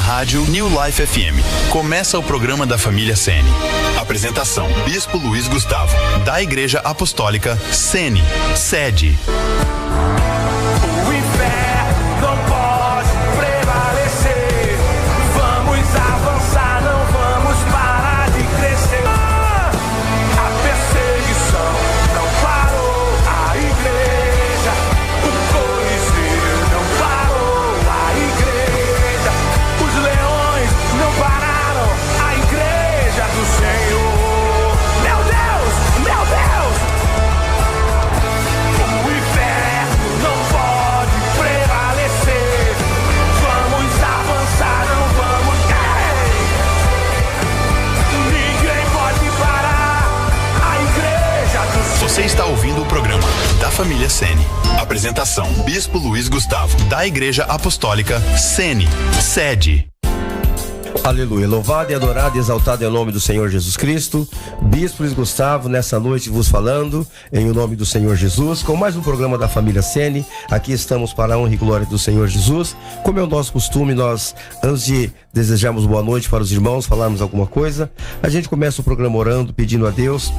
Rádio New Life FM. Começa o programa da família Sene. Apresentação: Bispo Luiz Gustavo, da Igreja Apostólica Sene, sede. O inferno não pode prevalecer. Vamos avançar, não vamos parar de crescer. A perseguição não parou a igreja. O Coliseu não parou a igreja. Os leões não pararam a igreja do Senhor. Meu Deus, meu Deus! O inferno não pode prevalecer. Vamos avançar, não vamos cair. Ninguém pode parar a igreja do Senhor. Você está ouvindo o programa da família Sene. Apresentação: Bispo Luiz Gustavo, da Igreja Apostólica Sene, sede. Aleluia, louvado e adorado e exaltado é o nome do Senhor Jesus Cristo. Bispo Luiz Gustavo, nessa noite vos falando em o nome do Senhor Jesus, com mais um programa da família Sene. Aqui estamos para a honra e glória do Senhor Jesus. Como é o nosso costume, nós, antes de desejarmos boa noite para os irmãos, falarmos alguma coisa, a gente começa o programa orando, pedindo a Deus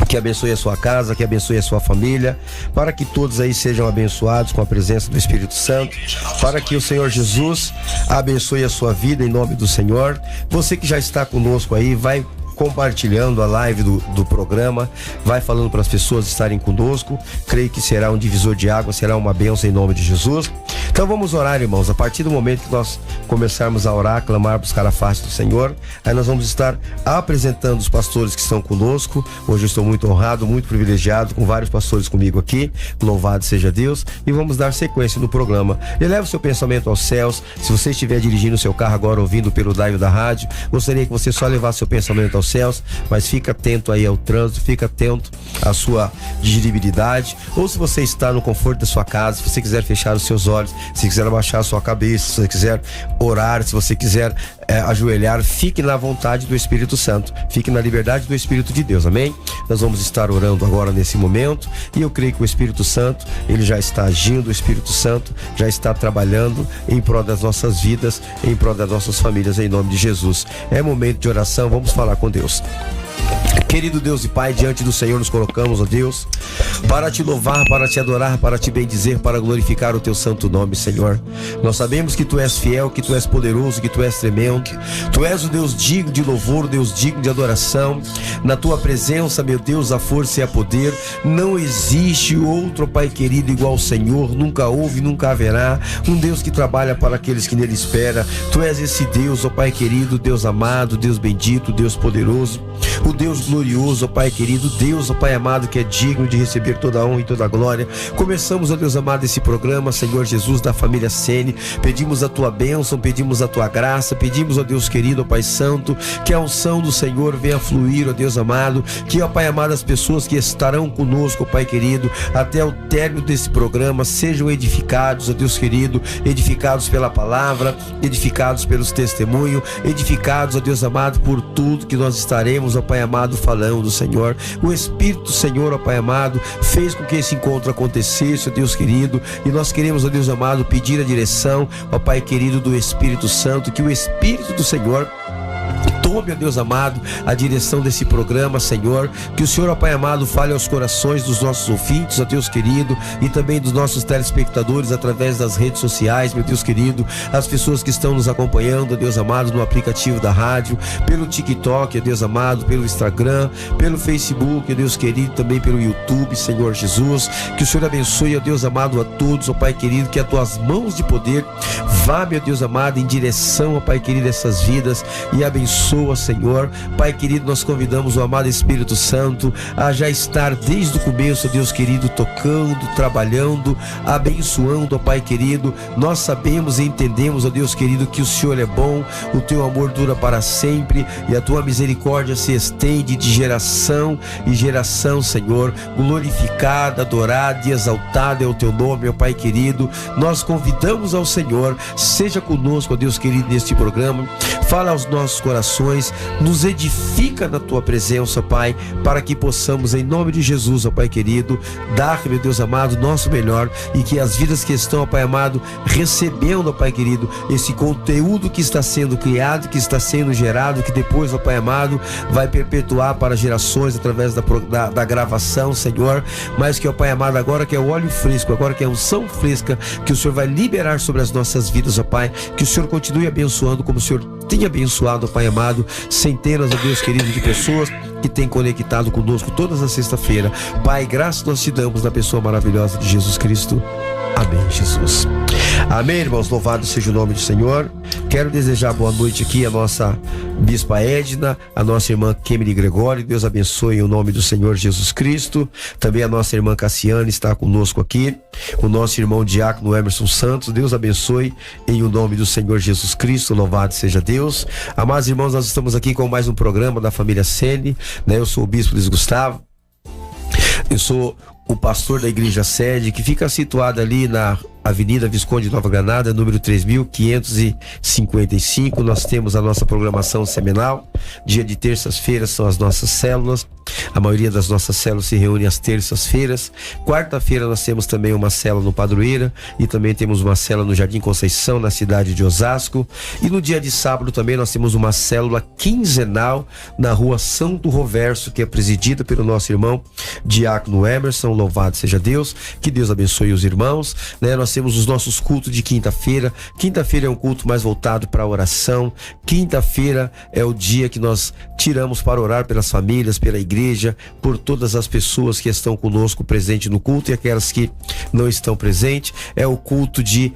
que abençoe a sua casa, que abençoe a sua família, para que todos aí sejam abençoados com a presença do Espírito Santo, para que o Senhor Jesus abençoe a sua vida em nome do Senhor. Você que já está conosco aí, vai compartilhando a live do programa, vai falando para as pessoas estarem conosco. Creio que será um divisor de água, será uma bênção em nome de Jesus. Então vamos orar, irmãos. A partir do momento que nós começarmos a orar, clamar, buscar a face do Senhor, aí nós vamos estar apresentando os pastores que estão conosco. Hoje eu estou muito honrado, muito privilegiado, com vários pastores comigo aqui. Louvado seja Deus. E vamos dar sequência no programa. Eleva o seu pensamento aos céus. Se você estiver dirigindo o seu carro agora, ouvindo pelo dial da rádio, gostaria que você só levasse seu pensamento aos céus, mas fica atento aí ao trânsito, fica atento à sua dirigibilidade. Ou se você está no conforto da sua casa, se você quiser fechar os seus olhos, se quiser abaixar a sua cabeça, se você quiser orar, se você quiser ajoelhar, fique na vontade do Espírito Santo, fique na liberdade do Espírito de Deus, amém? Nós vamos estar orando agora nesse momento, e eu creio que o Espírito Santo, ele já está agindo, o Espírito Santo já está trabalhando em prol das nossas vidas, em prol das nossas famílias, em nome de Jesus. É momento de oração, vamos falar com Deus. Querido Deus e Pai, diante do Senhor nos colocamos, ó Deus, para te louvar, para te adorar, para te bendizer, para glorificar o teu santo nome, Senhor. Nós sabemos que tu és fiel, que tu és poderoso, que tu és tremendo. Tu és o Deus digno de louvor, o Deus digno de adoração. Na tua presença, meu Deus, a força e a poder. Não existe outro, Pai querido, igual ao Senhor. Nunca houve, nunca haverá. Um Deus que trabalha para aqueles que nele esperam. Tu és esse Deus, ó Pai querido, Deus amado, Deus bendito, Deus poderoso, o Deus glorioso, ó Pai querido, Deus, ó Pai amado, que é digno de receber toda a honra e toda a glória. Começamos, ó Deus amado, esse programa, Senhor Jesus, da família Sene. Pedimos a tua bênção, pedimos a tua graça, pedimos, ó Deus querido, ó Pai santo, que a unção do Senhor venha fluir, ó Deus amado, que, ó Pai amado, as pessoas que estarão conosco, ó Pai querido, até o término desse programa, sejam edificados, ó Deus querido, edificados pela palavra, edificados pelos testemunhos, edificados, ó Deus amado, por tudo que nós estaremos, ó Pai amado, falando do Senhor. O Espírito do Senhor, ó Pai amado, fez com que esse encontro acontecesse, ó Deus querido, e nós queremos, ó Deus amado, pedir a direção, ó Pai querido, do Espírito Santo, que o Espírito do Senhor tome, ó Deus amado, a direção desse programa, Senhor. Que o Senhor, ó Pai amado, fale aos corações dos nossos ouvintes, ó Deus querido, e também dos nossos telespectadores através das redes sociais, meu Deus querido, as pessoas que estão nos acompanhando, ó Deus amado, no aplicativo da rádio, pelo TikTok, ó Deus amado, pelo Instagram, pelo Facebook, ó Deus querido, também pelo YouTube, Senhor Jesus. Que o Senhor abençoe, ó Deus amado, a todos, ó Pai querido, que as tuas mãos de poder vá, meu Deus amado, em direção, ó Pai querido, essas vidas, e abençoa, Senhor. Pai querido, nós convidamos o amado Espírito Santo a já estar desde o começo, ó Deus querido, tocando, trabalhando, abençoando, ó Pai querido. Nós sabemos e entendemos, ó Deus querido, que o Senhor é bom, o teu amor dura para sempre e a tua misericórdia se estende de geração em geração, Senhor. Glorificada, adorada e exaltada é o teu nome, ó Pai querido. Nós convidamos ao Senhor, seja conosco, ó Deus querido, neste programa. Fala aos nossos corações, corações, nos edifica na tua presença, ó Pai, para que possamos, em nome de Jesus, ó Pai querido, dar, meu Deus amado, nosso melhor, e que as vidas que estão, ó Pai amado, recebendo, ó Pai querido, esse conteúdo que está sendo criado, que está sendo gerado, que depois, ó Pai amado, vai perpetuar para gerações através da gravação, Senhor, mas que, ó Pai amado, agora que é o óleo fresco, agora que é a unção fresca, que o Senhor vai liberar sobre as nossas vidas, ó Pai, que o Senhor continue abençoando como o Senhor tem abençoado, ó Pai amado, centenas, ó Deus querido, de pessoas que tem conectado conosco todas as sexta-feira. Pai, graças nós te damos na pessoa maravilhosa de Jesus Cristo. Amém, Jesus. Amém, irmãos, louvado seja o nome do Senhor. Quero desejar boa noite aqui a nossa Bispa Edna, a nossa irmã Kemily Gregório. Deus abençoe em nome do Senhor Jesus Cristo. Também a nossa irmã Cassiane está conosco aqui. O nosso irmão Diácono Emerson Santos. Deus abençoe em o nome do Senhor Jesus Cristo. Louvado seja Deus. Amados irmãos, nós estamos aqui com mais um programa da família Sene, né? Eu sou o Bispo Luiz Gustavo. Eu sou o pastor da igreja sede, que fica situada ali na Avenida Visconde de Nova Granada, número 3555. Nós temos a nossa programação semanal. Dia de terças-feiras são as nossas células. A maioria das nossas células se reúne às terças-feiras. Quarta-feira nós temos também uma célula no Padroeira, e também temos uma célula no Jardim Conceição, na cidade de Osasco. E no dia de sábado também nós temos uma célula quinzenal na rua Santo Roverso, que é presidida pelo nosso irmão Diácono Emerson. Louvado seja Deus, que Deus abençoe os irmãos, né? Nós temos os nossos cultos de quinta-feira. Quinta-feira é um culto mais voltado para a oração. Quinta-feira é o dia que nós tiramos para orar pelas famílias, pela igreja, por todas as pessoas que estão conosco presentes no culto e aquelas que não estão presentes. É o culto de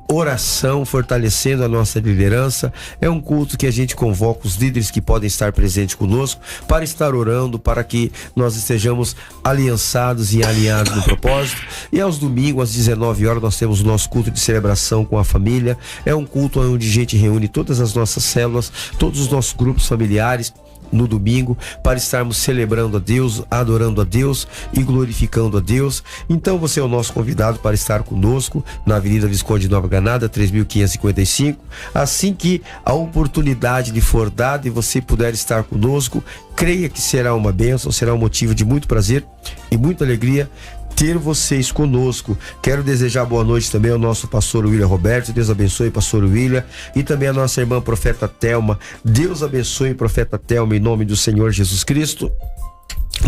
oração, fortalecendo a nossa liderança. É um culto que a gente convoca os líderes que podem estar presentes conosco para estar orando, para que nós estejamos aliançados e alinhados no propósito. E aos domingos, às 19 horas, nós temos o nosso culto de celebração com a família. É um culto onde a gente reúne todas as nossas células, todos os nossos grupos familiares no domingo, para estarmos celebrando a Deus, adorando a Deus e glorificando a Deus. Então você é o nosso convidado para estar conosco na Avenida Visconde de Nova Granada, 3555. Assim que a oportunidade lhe for dada e você puder estar conosco, creia que será uma bênção, será um motivo de muito prazer e muita alegria ter vocês conosco. Quero desejar boa noite também ao nosso pastor William Roberto. Deus abençoe, pastor William, e também a nossa irmã profeta Thelma. Deus abençoe, profeta Thelma, em nome do Senhor Jesus Cristo.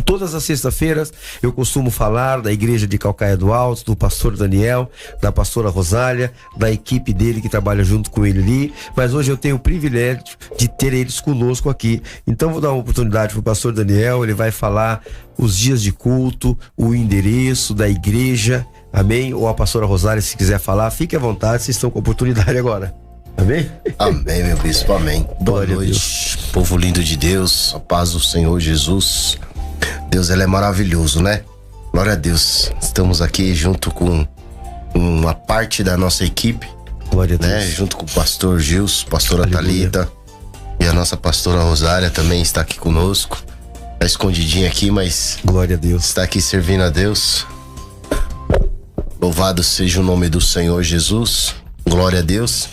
Todas as sextas-feiras eu costumo falar da igreja de Calcaia do Alto, do pastor Daniel, da pastora Rosália, da equipe dele que trabalha junto com ele ali, mas hoje eu tenho o privilégio de ter eles conosco aqui. Então vou dar uma oportunidade para o pastor Daniel. Ele vai falar os dias de culto, o endereço da igreja, amém? Ou a pastora Rosália, se quiser falar, fique à vontade, vocês estão com a oportunidade agora. Amém? Amém, meu bispo, amém. Boa noite, povo lindo de Deus, a paz do Senhor Jesus. Deus, ele é maravilhoso, né? Glória a Deus. Estamos aqui junto com uma parte da nossa equipe, glória a Deus, né? Junto com o pastor Gilson, pastora Aleluia. Thalita, e a nossa pastora Rosália também está aqui conosco. Tá escondidinha aqui, mas glória a Deus, está aqui servindo a Deus. Louvado seja o nome do Senhor Jesus. Glória a Deus.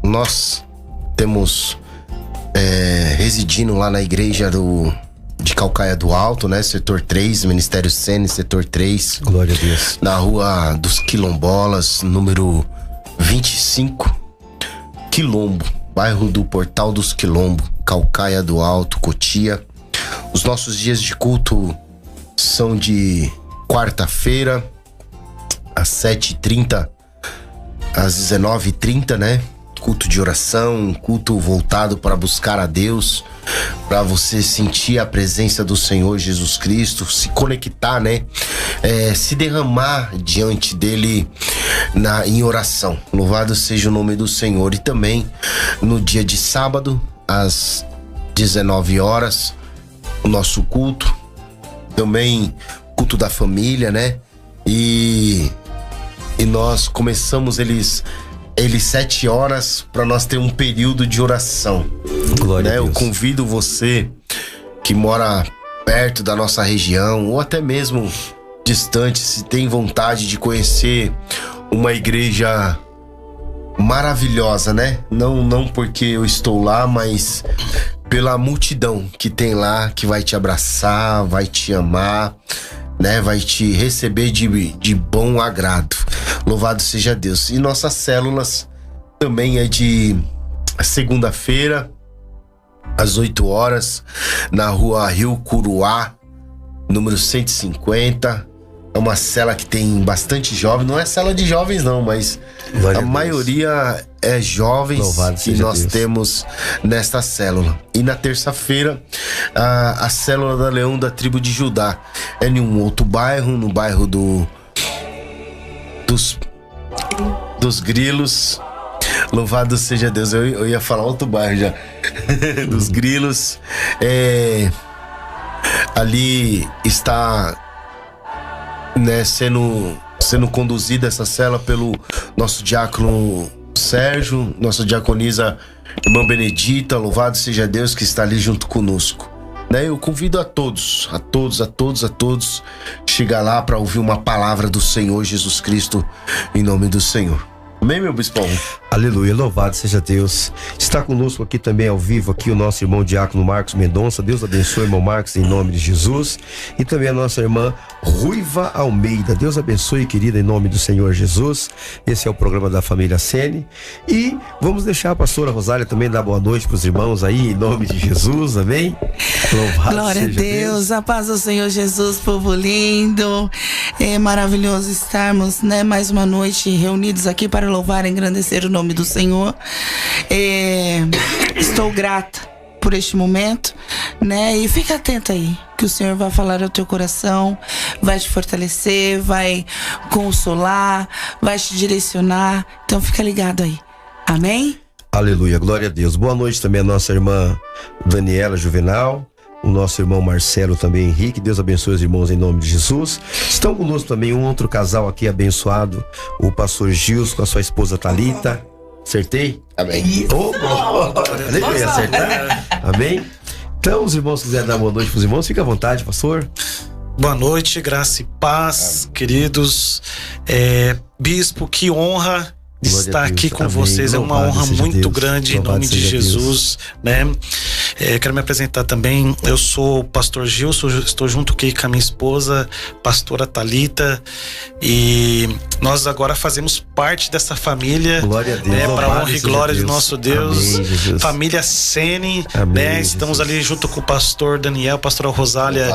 Nós temos residindo lá na igreja de Calcaia do Alto, né? Setor 3, Ministério Sene, Setor 3. glória a Deus, Na rua dos Quilombolas, número 25, Quilombo, bairro do Portal dos Quilombo, Calcaia do Alto, Cotia. Os nossos dias de culto são de quarta-feira, às 7h30, às 19h30, né? Culto de oração, culto voltado para buscar a Deus, para você sentir a presença do Senhor Jesus Cristo, se conectar, né? Se derramar diante dele em oração. Louvado seja o nome do Senhor. E também no dia de sábado, às 19 horas, o nosso culto, também culto da família, né? E nós começamos eles 7 horas para nós ter um período de oração. glória né? a Deus. Eu convido você que mora perto da nossa região ou até mesmo distante, se tem vontade de conhecer uma igreja maravilhosa, né? Não porque eu estou lá, mas pela multidão que tem lá, que vai te abraçar, vai te amar, né? Vai te receber de bom agrado. Louvado seja Deus. E nossas células também é de segunda-feira, às 8 horas, na rua Rio Curuá, número 150. É uma cela que tem bastante jovens. Não é cela de jovens não, mas a maioria é jovens. Louvado que seja nós Deus. temos nesta célula. E na terça-feira, a célula da Leão da tribo de Judá é em um outro bairro, no bairro dos Grilos. Louvado seja Deus. Eu ia falar outro bairro já. Dos Grilos. Ali está, né, sendo conduzida essa cela pelo nosso diácono Sérgio, nossa diaconisa irmã Benedita. Louvado seja Deus que está ali junto conosco, né? Eu convido a todos chegar lá para ouvir uma palavra do Senhor Jesus Cristo, em nome do Senhor. Amém, meu bispão? Aleluia, louvado seja Deus. Está conosco aqui também ao vivo aqui o nosso irmão diácono Marcos Mendonça. Deus abençoe, irmão Marcos, em nome de Jesus. E também a nossa irmã Ruiva Almeida. Deus abençoe, querida, em nome do Senhor Jesus. Esse é o programa da família Sene. E vamos deixar a pastora Rosália também dar boa noite para os irmãos aí, em nome de Jesus, amém? Louvado Glória seja a Deus, a paz do Senhor Jesus, povo lindo. É maravilhoso estarmos, né, mais uma noite reunidos aqui para louvar e engrandecer o nome do Senhor. Estou grata por este momento, né? E fica atento aí, que o Senhor vai falar ao teu coração, vai te fortalecer, vai consolar, vai te direcionar. Então fica ligado aí. Amém? Aleluia, glória a Deus. Boa noite também a nossa irmã Daniela Juvenal, o nosso irmão Marcelo também, Henrique. Deus abençoe os irmãos em nome de Jesus. Estão conosco também um outro casal aqui abençoado, o pastor Gilson com a sua esposa Thalita. Acertei? Amém. Aleluia, acertar? Amém? Então, os irmãos quiserem dar boa noite para os irmãos, fica à vontade, pastor. Boa noite, graça e paz, queridos. Bispo, que honra estar aqui com vocês. É uma honra muito grande em nome de Jesus, né? Quero me apresentar também. Eu sou o pastor Gilson, estou junto aqui com a minha esposa, pastora Thalita, e nós agora fazemos parte dessa família, glória a Deus, né, para honra e glória de nosso Deus. Amém, família Sene, amém, né? Estamos ali junto com o pastor Daniel, pastora Rosália,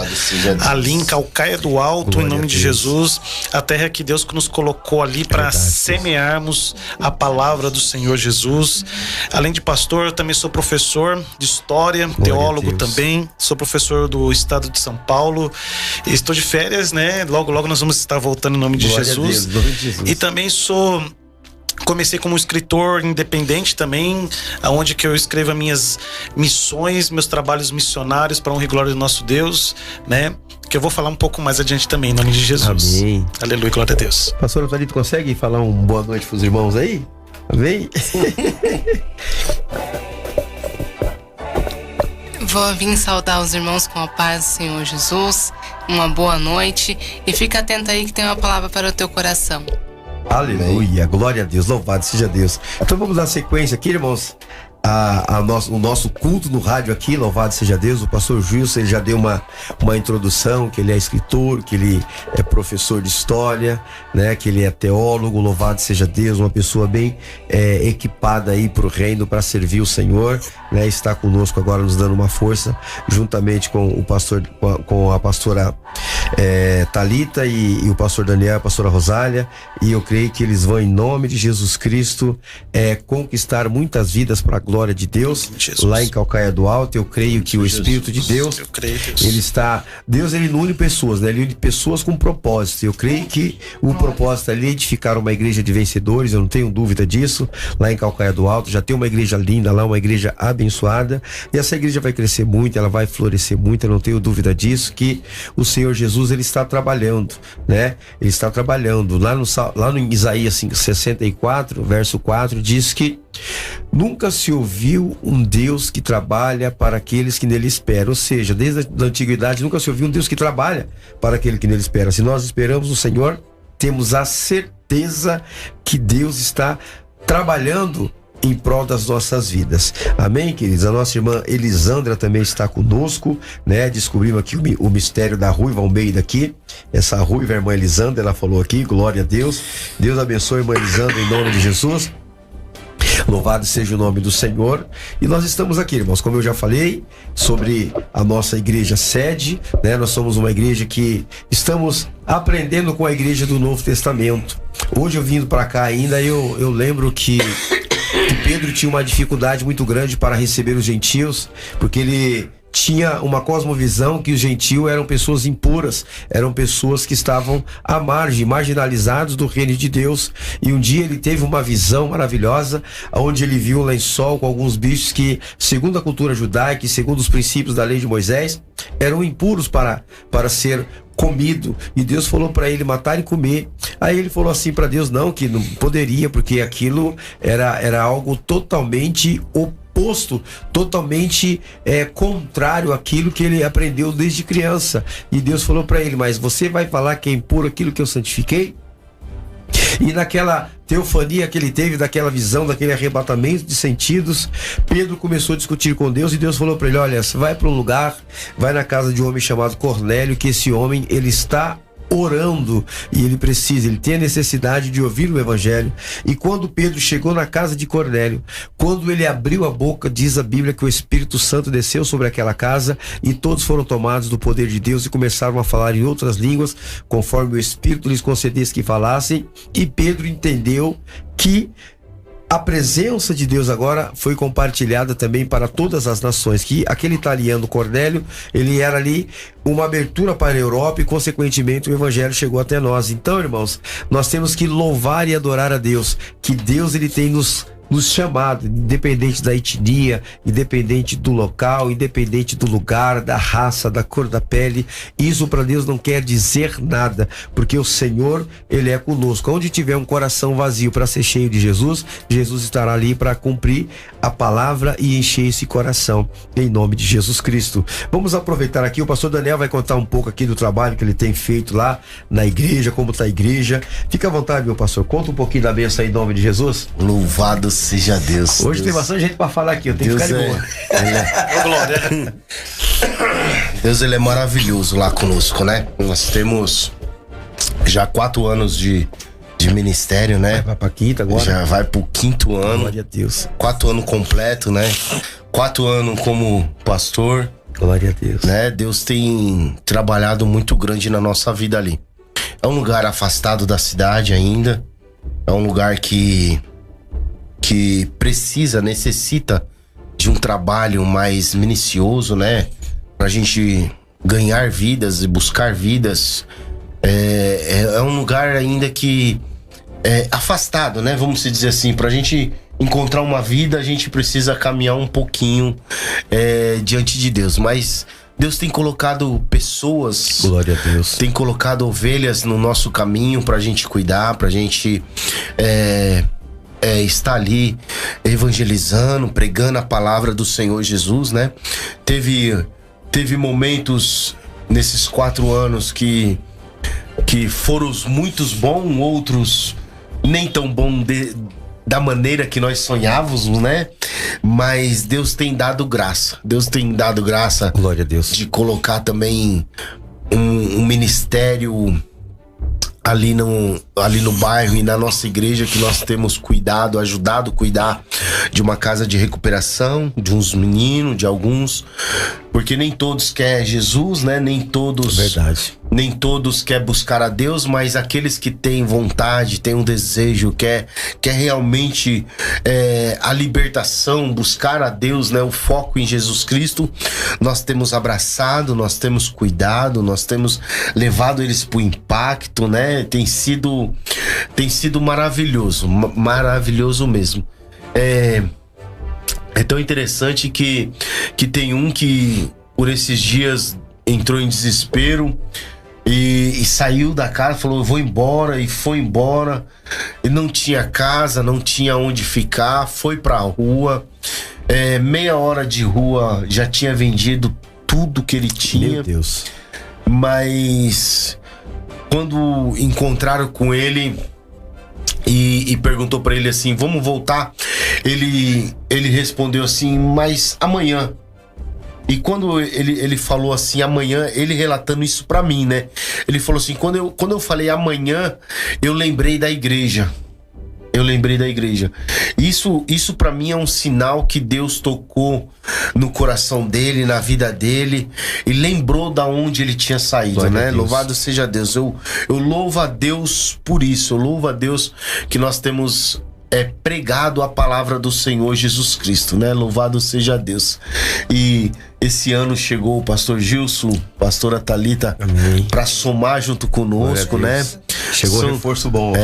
ali em Calcaia do Alto, glória em nome de Jesus. A terra que Deus nos colocou ali para semearmos a palavra do Senhor Jesus. Além de pastor, eu também sou professor de história, teólogo também, sou professor do estado de São Paulo, estou de férias, né? Logo nós vamos estar voltando em nome de Jesus. E também comecei como escritor independente também, onde que eu escrevo as minhas missões, meus trabalhos missionários para honra e glória do nosso Deus, né? Que eu vou falar um pouco mais adiante também, em nome de Jesus. Amém. Aleluia, glória a Deus. Pastor Thalita, consegue falar um boa noite para os irmãos aí? Amém? Vou vir saudar os irmãos com a paz do Senhor Jesus. Uma boa noite. E fica atento aí que tem uma palavra para o teu coração. Aleluia, glória a Deus, louvado seja Deus. Então vamos dar sequência aqui, irmãos. O nosso culto no rádio aqui, louvado seja Deus. O pastor Gilson, ele já deu uma introdução, que ele é escritor, que ele é professor de história, né, que ele é teólogo, louvado seja Deus, uma pessoa bem equipada aí pro reino, para servir o Senhor, né, está conosco agora nos dando uma força, juntamente com o pastor, com a pastora Thalita e o pastor Daniel, a pastora Rosália, e eu creio que eles vão, em nome de Jesus Cristo, conquistar muitas vidas para a glória de Deus, lá em Calcaia do Alto. Eu creio que o Espírito de Deus, ele não une pessoas, né? Ele une pessoas com propósito. Eu creio que o propósito ali é edificar uma igreja de vencedores, eu não tenho dúvida disso. Lá em Calcaia do Alto já tem uma igreja linda lá, uma igreja abençoada, e essa igreja vai crescer muito, ela vai florescer muito, eu não tenho dúvida disso, que o Senhor Jesus, ele está trabalhando, né? Ele está trabalhando. Lá no Isaías 64, verso 4, diz que nunca se ouviu um Deus que trabalha para aqueles que nele esperam. Ou seja, desde a antiguidade nunca se ouviu um Deus que trabalha para aquele que nele espera. Se nós esperamos o Senhor, temos a certeza que Deus está trabalhando em prol das nossas vidas. Amém, queridos? A nossa irmã Elisandra também está conosco, né? Descobrimos aqui o mistério da Ruiva Almeida aqui. Essa Ruiva, a irmã Elisandra, ela falou aqui, glória a Deus. Deus abençoe a irmã Elisandra em nome de Jesus. Louvado seja o nome do Senhor. E nós estamos aqui, irmãos, como eu já falei, sobre a nossa igreja sede, né? Nós somos uma igreja que estamos aprendendo com a igreja do Novo Testamento. Hoje eu vindo para cá ainda, eu lembro que Pedro tinha uma dificuldade muito grande para receber os gentios, porque ele tinha uma cosmovisão que os gentios eram pessoas impuras, eram pessoas que estavam à margem, marginalizados do reino de Deus. E um dia ele teve uma visão maravilhosa, onde ele viu um lençol com alguns bichos que, segundo a cultura judaica e segundo os princípios da lei de Moisés, eram impuros para ser comido, e Deus falou para ele matar e comer. Aí ele falou assim para Deus, não, que não poderia, porque aquilo era algo totalmente oposto, totalmente contrário àquilo que ele aprendeu desde criança. E Deus falou para ele, mas você vai falar que é impuro aquilo que eu santifiquei? E naquela teofania que ele teve, daquela visão, daquele arrebatamento de sentidos, Pedro começou a discutir com Deus, e Deus falou para ele, olha, você vai para um lugar, vai na casa de um homem chamado Cornélio, que esse homem, ele está orando, e ele tem a necessidade de ouvir o evangelho. E quando Pedro chegou na casa de Cornélio, quando ele abriu a boca, diz a Bíblia que o Espírito Santo desceu sobre aquela casa, e todos foram tomados do poder de Deus e começaram a falar em outras línguas, conforme o Espírito lhes concedesse que falassem. E Pedro entendeu que a presença de Deus agora foi compartilhada também para todas as nações, que aquele italiano Cornélio, ele era ali uma abertura para a Europa, e consequentemente o evangelho chegou até nós. Então, irmãos, nós temos que louvar e adorar a Deus, que Deus, ele tem nos chamado, independente da etnia, independente do local, independente do lugar, da raça, da cor da pele. Isso para Deus não quer dizer nada, porque o Senhor, ele é conosco. Onde tiver um coração vazio para ser cheio de Jesus, Jesus estará ali para cumprir a palavra e encher esse coração, em nome de Jesus Cristo. Vamos aproveitar aqui, o pastor Daniel vai contar um pouco aqui do trabalho que ele tem feito lá na igreja, como está a igreja. Fica à vontade, meu pastor, conta um pouquinho da bênção em nome de Jesus. Louvado seja Deus. Hoje tem bastante gente para falar aqui, eu tenho que ficar de boa. Deus, ele é maravilhoso lá conosco, né? Nós temos já 4 anos de ministério, né? Vai pra quinta agora? Já vai pro 5º ano. Glória a Deus. 4 anos completo, né? 4 anos como pastor. Glória a Deus. Né? Deus tem trabalhado muito grande na nossa vida ali. É um lugar afastado da cidade ainda. É um lugar que necessita de um trabalho mais minucioso, né? Pra gente ganhar vidas e buscar vidas. É um lugar ainda que é afastado, né? Vamos dizer assim, pra gente encontrar uma vida, a gente precisa caminhar um pouquinho diante de Deus. Mas Deus tem colocado pessoas, glória a Deus, tem colocado ovelhas no nosso caminho pra gente cuidar, pra gente estar ali evangelizando, pregando a palavra do Senhor Jesus, né? Teve momentos nesses 4 anos que foram muitos bons, outros nem tão bons da maneira que nós sonhávamos, né? Mas Deus tem dado graça. Deus tem dado graça, glória a Deus, de colocar também um ministério ali no bairro e na nossa igreja, que nós temos ajudado a cuidar de uma casa de recuperação, de uns meninos, de alguns, porque nem todos querem Jesus, né? Nem todos quer buscar a Deus, mas aqueles que têm vontade, têm um desejo, quer realmente a libertação, buscar a Deus, né? O foco em Jesus Cristo, nós temos abraçado, nós temos cuidado, nós temos levado eles pro impacto, né? Tem sido maravilhoso, maravilhoso mesmo. É tão interessante que tem um que por esses dias entrou em desespero e saiu da casa, falou, eu vou embora, e foi embora. Ele não tinha casa, não tinha onde ficar, foi pra rua. Meia hora de rua, já tinha vendido tudo que ele tinha. Meu Deus. Mas quando encontraram com ele, e perguntou pra ele assim, vamos voltar? Ele respondeu assim, mas amanhã. E quando ele falou assim, amanhã, ele relatando isso pra mim, né? Ele falou assim, quando eu falei amanhã, eu lembrei da igreja. Isso pra mim é um sinal que Deus tocou no coração dele, na vida dele, e lembrou da onde ele tinha saído, Glória né? a Deus. Louvado seja Deus. Eu louvo a Deus por isso. Eu louvo a Deus que nós temos pregado a palavra do Senhor Jesus Cristo, né? Louvado seja Deus. E esse ano chegou o pastor Gilson, pastora Thalita, para somar junto conosco, né? Chegou reforço bom.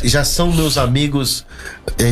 Já são meus amigos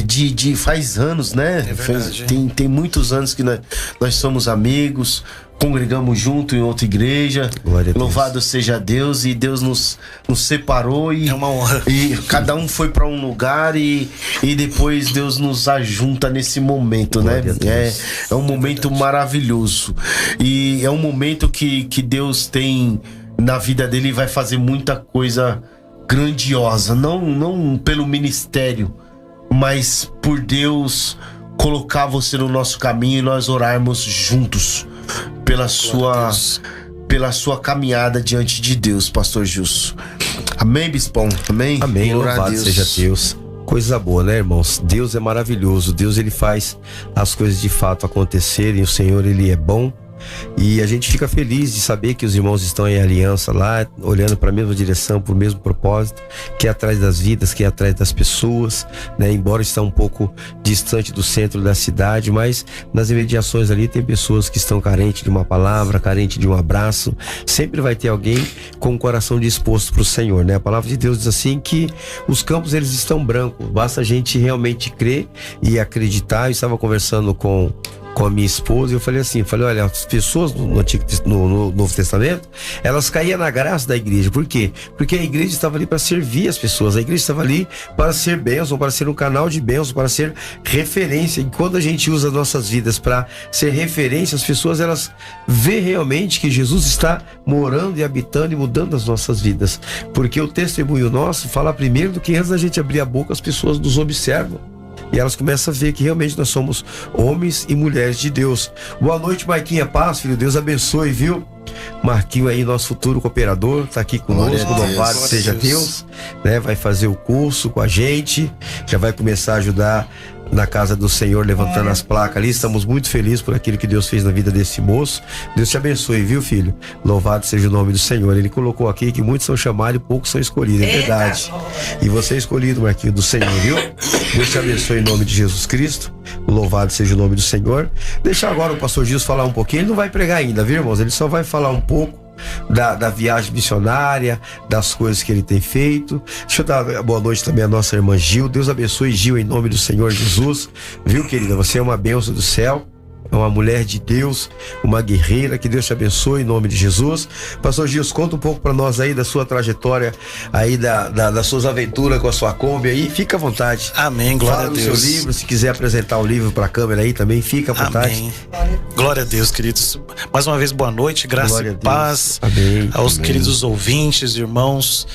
de faz anos, né? É verdade. Tem muitos anos que nós somos amigos, congregamos junto em outra igreja. Glória a Deus. Louvado seja Deus, e Deus nos separou e É uma honra. E cada um foi para um lugar e depois Deus nos ajunta nesse momento, né? Glória a Deus. É um momento maravilhoso. E é um momento que Deus tem na vida dele e vai fazer muita coisa grandiosa. Não pelo ministério, mas por Deus colocar você no nosso caminho e nós orarmos juntos pela sua caminhada diante de Deus, pastor Gilson. Amém, bispão? Amém? Amém, Glória a louvado seja Deus. Coisa boa, né, irmãos? Deus é maravilhoso. Deus, ele faz as coisas de fato acontecerem. O Senhor, ele é bom. E a gente fica feliz de saber que os irmãos estão em aliança lá, olhando para a mesma direção, para o mesmo propósito, que é atrás das vidas, que é atrás das pessoas, né? Embora está um pouco distante do centro da cidade, mas nas imediações ali tem pessoas que estão carentes de uma palavra, carentes de um abraço. Sempre vai ter alguém com o coração disposto para o Senhor, né? A palavra de Deus diz assim que os campos, eles estão brancos, basta a gente realmente crer e acreditar. Eu estava conversando com a minha esposa, e eu falei assim, olha, as pessoas no Novo Testamento, elas caíam na graça da igreja. Por quê? Porque a igreja estava ali para servir as pessoas, a igreja estava ali para ser bênção, para ser um canal de bênção, para ser referência. E quando a gente usa nossas vidas para ser referência, as pessoas, elas vê realmente que Jesus está morando e habitando e mudando as nossas vidas, porque o testemunho nosso fala primeiro do que antes da gente abrir a boca, as pessoas nos observam. E elas começam a ver que realmente nós somos homens e mulheres de Deus. Boa noite, Marquinha Paz, filho. Deus abençoe, viu? Marquinho aí, nosso futuro cooperador, tá aqui conosco. Louvado seja Deus, né? Vai fazer o curso com a gente, já vai começar a ajudar na casa do Senhor, levantando as placas ali. Estamos muito felizes por aquilo que Deus fez na vida desse moço. Deus te abençoe, viu, filho? Louvado seja o nome do Senhor. Ele colocou aqui que muitos são chamados e poucos são escolhidos, é verdade. E você é escolhido, Marquinho, do Senhor, viu? Deus te abençoe em nome de Jesus Cristo. Louvado seja o nome do Senhor. Deixa agora o pastor Gilson falar um pouquinho. Ele não vai pregar ainda, viu, irmãos? Ele só vai falar um pouco da viagem missionária, das coisas que ele tem feito. Deixa eu dar boa noite também à nossa irmã Gil. Deus abençoe Gil em nome do Senhor Jesus. Viu, querida? Você é uma bênção do céu. É uma mulher de Deus, uma guerreira. Que Deus te abençoe em nome de Jesus. Pastor Gilson, conta um pouco para nós aí da sua trajetória, aí das suas aventuras com a sua Kombi aí. Fica à vontade. Amém, glória a Deus. Fala o seu livro, se quiser apresentar o livro para a câmera aí também, fica à vontade. Amém. Glória a Deus, queridos. Mais uma vez, boa noite, graça e paz. Amém. Aos Amém. queridos ouvintes, irmãos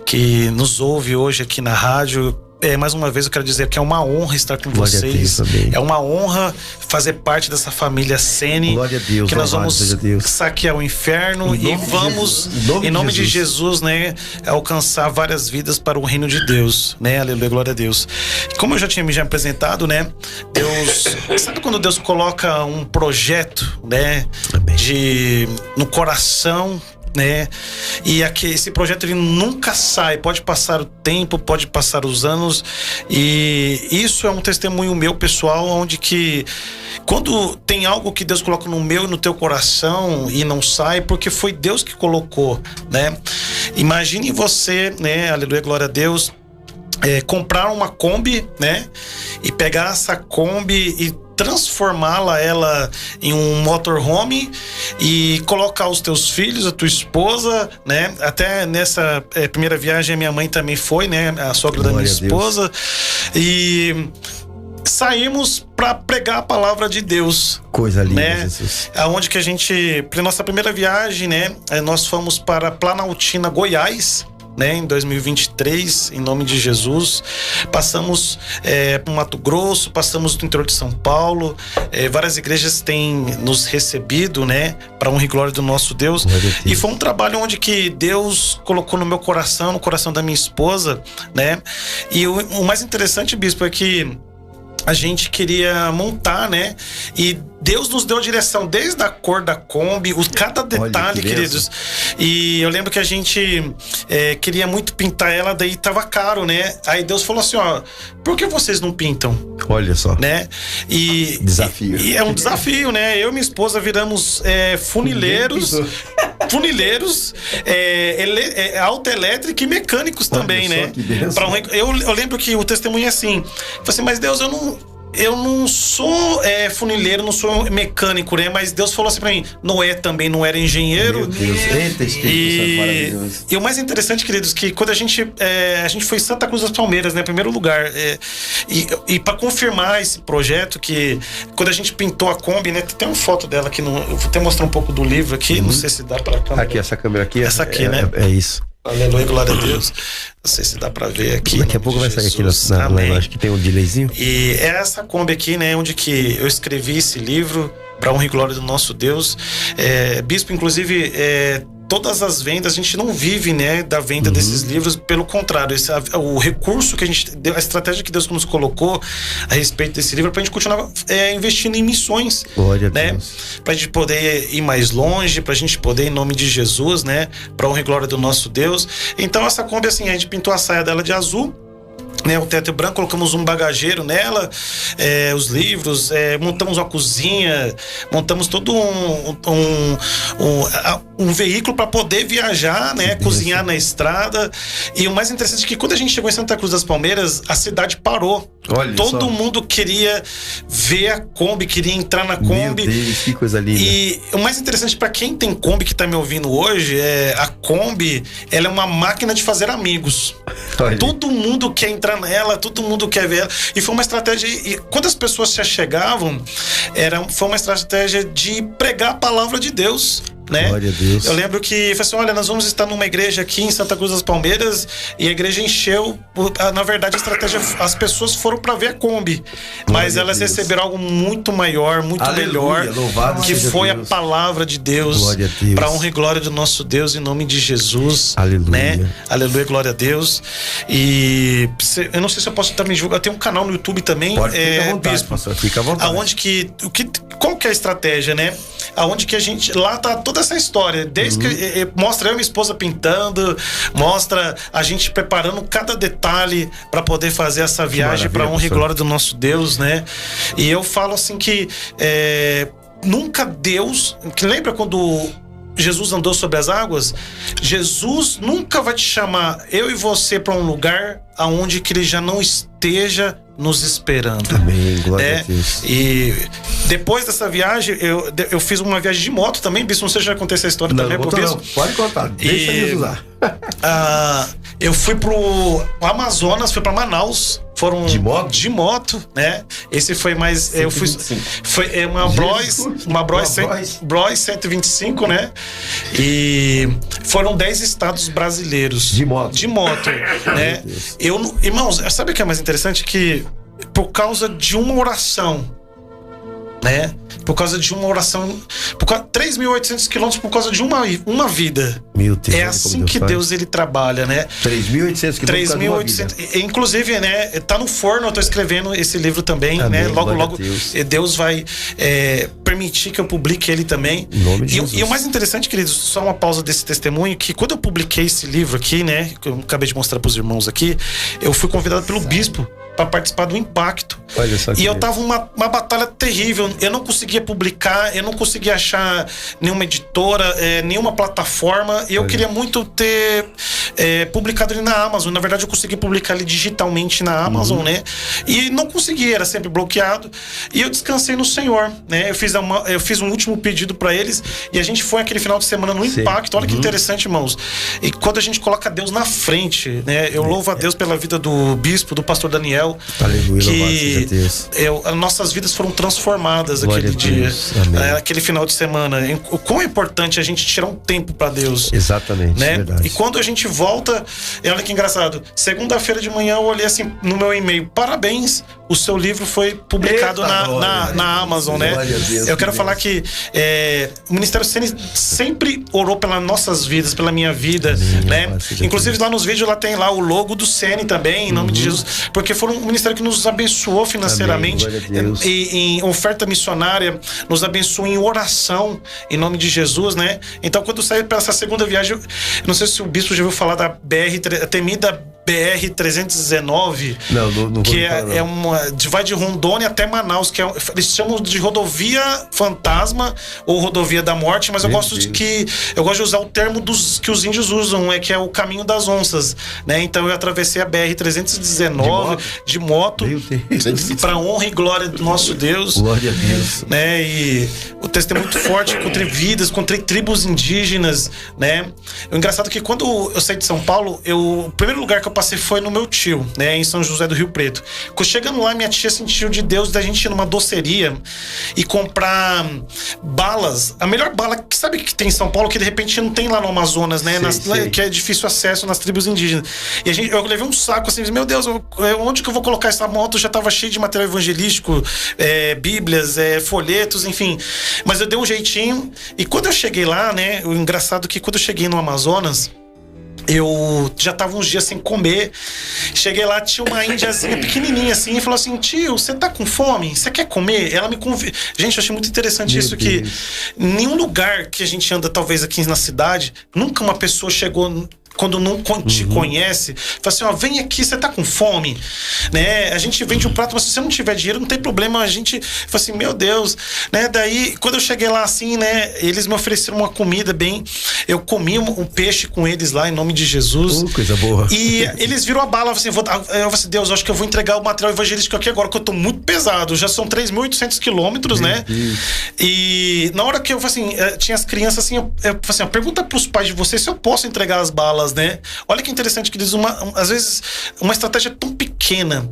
que nos ouvem hoje aqui na rádio. Mais uma vez eu quero dizer que é uma honra estar com Glória a vocês. Deus, amém. É uma honra fazer parte dessa família Sene. Glória a Deus, que nós louvado vamos seja Deus. saquear o inferno e vamos, em nome de Jesus, né, alcançar várias vidas para o reino de Deus, né? Aleluia, glória a Deus. Como eu já tinha me apresentado, né? Deus, sabe quando Deus coloca um projeto, né, no coração, né? E aqui esse projeto ele nunca sai, pode passar o tempo, pode passar os anos, e isso é um testemunho meu pessoal, onde que quando tem algo que Deus coloca no meu e no teu coração e não sai, porque foi Deus que colocou, né? Imagine você, né? Aleluia, glória a Deus, comprar uma Kombi, né? E pegar essa Kombi e transformá-la em um motorhome e colocar os teus filhos, a tua esposa, né? Até nessa primeira viagem a minha mãe também foi, né? A sogra da minha esposa. E saímos para pregar a palavra de Deus. Coisa linda, né? Jesus. Aonde que a gente, para nossa primeira viagem, né? Nós fomos para Planaltina, Goiás, né, em 2023, em nome de Jesus. Passamos para o Mato Grosso, passamos no interior de São Paulo. Várias igrejas têm nos recebido, né, para honra e glória do nosso Deus. E foi um trabalho onde que Deus colocou no meu coração, no coração da minha esposa, né? E o mais interessante, bispo, é que a gente queria montar, né? E Deus nos deu a direção, desde a cor da Kombi, cada detalhe, queridos. E eu lembro que a gente queria muito pintar ela, daí tava caro, né? Aí Deus falou assim, ó, por que vocês não pintam? Olha só. Né? Desafio. E é um desafio, né? Eu e minha esposa viramos funileiros, autoelétrica e mecânicos também, né? Eu lembro que o testemunho é assim, eu falei assim, mas Deus, eu não sou funileiro, não sou mecânico, né? Mas Deus falou assim pra mim, Noé também não era engenheiro. Meu Deus, eita, Espírito Santo maravilhoso. E o mais interessante, queridos, que quando a gente foi em Santa Cruz das Palmeiras, né? Primeiro lugar. E pra confirmar esse projeto, que quando a gente pintou a Kombi, né? Tem uma foto dela aqui, eu vou até mostrar um pouco do livro aqui, não sei se dá pra câmera. Aqui, essa câmera aqui. Essa aqui, né? É isso. Aleluia, glória a Deus. Não sei se dá pra ver aqui. Daqui a pouco vai sair aqui na acho que tem um delayzinho. E é essa Kombi aqui, né? Onde que eu escrevi esse livro, pra honra e glória do nosso Deus. Bispo, inclusive, todas as vendas, a gente não vive, né, da venda desses livros, pelo contrário, o recurso que a gente deu, a estratégia que Deus nos colocou a respeito desse livro, pra gente continuar investindo em missões, né, pra gente poder ir mais longe, pra gente poder, em nome de Jesus, né, pra honra e glória do nosso Deus. Então essa Kombi, assim, a gente pintou a saia dela de azul, né, o teto branco, colocamos um bagageiro nela, os livros, montamos uma cozinha, montamos todo um veículo para poder viajar, né, cozinhar na estrada. E o mais interessante é que quando a gente chegou em Santa Cruz das Palmeiras, a cidade parou. Olha todo só. mundo queria ver a Kombi, queria entrar na Kombi. Meu Deus, que coisa linda. E o mais interessante para quem tem Kombi que tá me ouvindo hoje, a Kombi, ela é uma máquina de fazer amigos. Olha. Todo mundo quer entrar nela, todo mundo quer ver ela. E foi uma estratégia, e quando as pessoas se achegavam, foi uma estratégia de pregar a palavra de Deus, né? Glória a Deus. Eu lembro que foi assim, olha, nós vamos estar numa igreja aqui em Santa Cruz das Palmeiras, e a igreja encheu. Na verdade, a estratégia, as pessoas foram para ver a Kombi, mas elas receberam algo muito maior, muito melhor, que foi a palavra de Deus, para honra e glória do nosso Deus, em nome de Jesus. Aleluia. Né? Aleluia, glória a Deus. E eu não sei se eu posso também divulgar, tem um canal no YouTube também. Pode, fica à vontade, Bispo, pastor, fica à vontade. Aonde qual que é a estratégia, né? Aonde que a gente, lá tá toda essa história, desde que mostra eu e minha esposa pintando, mostra a gente preparando cada detalhe para poder fazer essa viagem para honra e glória do nosso Deus, né? E eu falo assim que nunca Deus, que lembra quando Jesus andou sobre as águas? Jesus nunca vai te chamar, eu e você, para um lugar aonde que ele já não esteja nos esperando. Amém, glória a Deus. E depois dessa viagem, eu fiz uma viagem de moto também, bispo, não sei se já contei essa história também pro bispo. Não, pode contar, deixa eu usar. Eu fui pro Amazonas, fui pra Manaus. Foram de moto, né? Esse foi mais. Eu fui. Foi uma Bros 125, né? E foram 10 estados brasileiros. De moto. Né? Irmãos, sabe o que é mais interessante? Que por causa de uma oração, né? Por causa de uma oração, 3.800 quilômetros por causa de uma vida. Meu Deus, é assim que Deus ele trabalha, né? 3.800 quilômetros. 3.800. Inclusive, né? Tá no forno, eu tô escrevendo esse livro também, amém, né? Logo Deus vai permitir que eu publique ele também. Em nome de Jesus. E o mais interessante, queridos, só uma pausa desse testemunho, que quando eu publiquei esse livro aqui, né? Que eu acabei de mostrar pros irmãos aqui, eu fui convidado pelo bispo para participar do Impacto. Olha só, e eu tava uma batalha terrível. Eu não conseguia publicar, eu não conseguia achar nenhuma editora, nenhuma plataforma. E eu queria muito ter publicado ele na Amazon. Na verdade, eu consegui publicar ele digitalmente na Amazon, né? E não consegui, era sempre bloqueado. E eu descansei no Senhor, né? Eu fiz um último pedido para eles e a gente foi aquele final de semana no Impacto. Olha que interessante, irmãos. E quando a gente coloca Deus na frente, né? Eu louvo a Deus pela vida do bispo, do pastor Daniel, céu. Aleluia, que nossas vidas foram transformadas aquele dia, aquele final de semana. O quão é importante a gente tirar um tempo para Deus. Exatamente, né? Verdade. E quando a gente volta, olha que engraçado, segunda-feira de manhã eu olhei assim no meu e-mail: parabéns, o seu livro foi publicado na Amazon, né? Eu quero falar que o Ministério Sene sempre orou pelas nossas vidas, pela minha vida, né? Inclusive lá nos vídeos, lá tem lá o logo do Sene também, em nome de Jesus, porque foi um ministério que nos abençoou financeiramente, e em oferta missionária, nos abençoou em oração, em nome de Jesus, né? Então, quando eu saí para essa segunda viagem, eu não sei se o bispo já ouviu falar da temida BR-319, não que vai de Rondônia até Manaus, que eles chamam de rodovia fantasma ou rodovia da morte, mas eu gosto de usar o termo que os índios usam, que é o caminho das onças, né? Então eu atravessei a BR-319 de moto para honra e glória do nosso Deus. Glória a Deus. Né? E o texto é muito forte, encontrei vidas, encontrei tribos indígenas, né? O engraçado é que quando eu saí de São Paulo, o primeiro lugar que eu passei foi no meu tio, né, em São José do Rio Preto. Chegando lá, minha tia sentiu de Deus da gente ir numa doceria e comprar balas. A melhor bala que sabe que tem em São Paulo, que de repente não tem lá no Amazonas, né? Que é difícil acesso nas tribos indígenas. E eu levei um saco assim, meu Deus, onde que eu vou colocar essa moto? Já tava cheio de material evangelístico, bíblias, folhetos, enfim. Mas eu dei um jeitinho. E quando eu cheguei lá, né, o engraçado é que quando eu cheguei no Amazonas, eu já tava uns dias sem comer. Cheguei lá, tinha uma índiazinha pequenininha assim e falou assim: tio, você tá com fome? Você quer comer? Ela me convidou. Gente, eu achei muito interessante isso, que em nenhum lugar que a gente anda, talvez aqui na cidade, nunca uma pessoa chegou, quando não te conhece, fala assim: ó, vem aqui, você tá com fome, né? A gente vende um prato, mas se você não tiver dinheiro, não tem problema. A gente fala assim: meu Deus, né? Daí, quando eu cheguei lá assim, né, eles me ofereceram uma comida eu comi um peixe com eles lá, em nome de Jesus. Coisa boa. E eles viram a bala, eu falei assim: Deus, eu acho que eu vou entregar o material evangelístico aqui agora, que eu tô muito pesado. Já são 3.800 quilômetros, né? E na hora que eu falei assim, tinha as crianças assim, eu falei assim: pergunta pros pais de vocês se eu posso entregar as balas, né? Olha que interessante que diz às vezes uma estratégia tão pequena,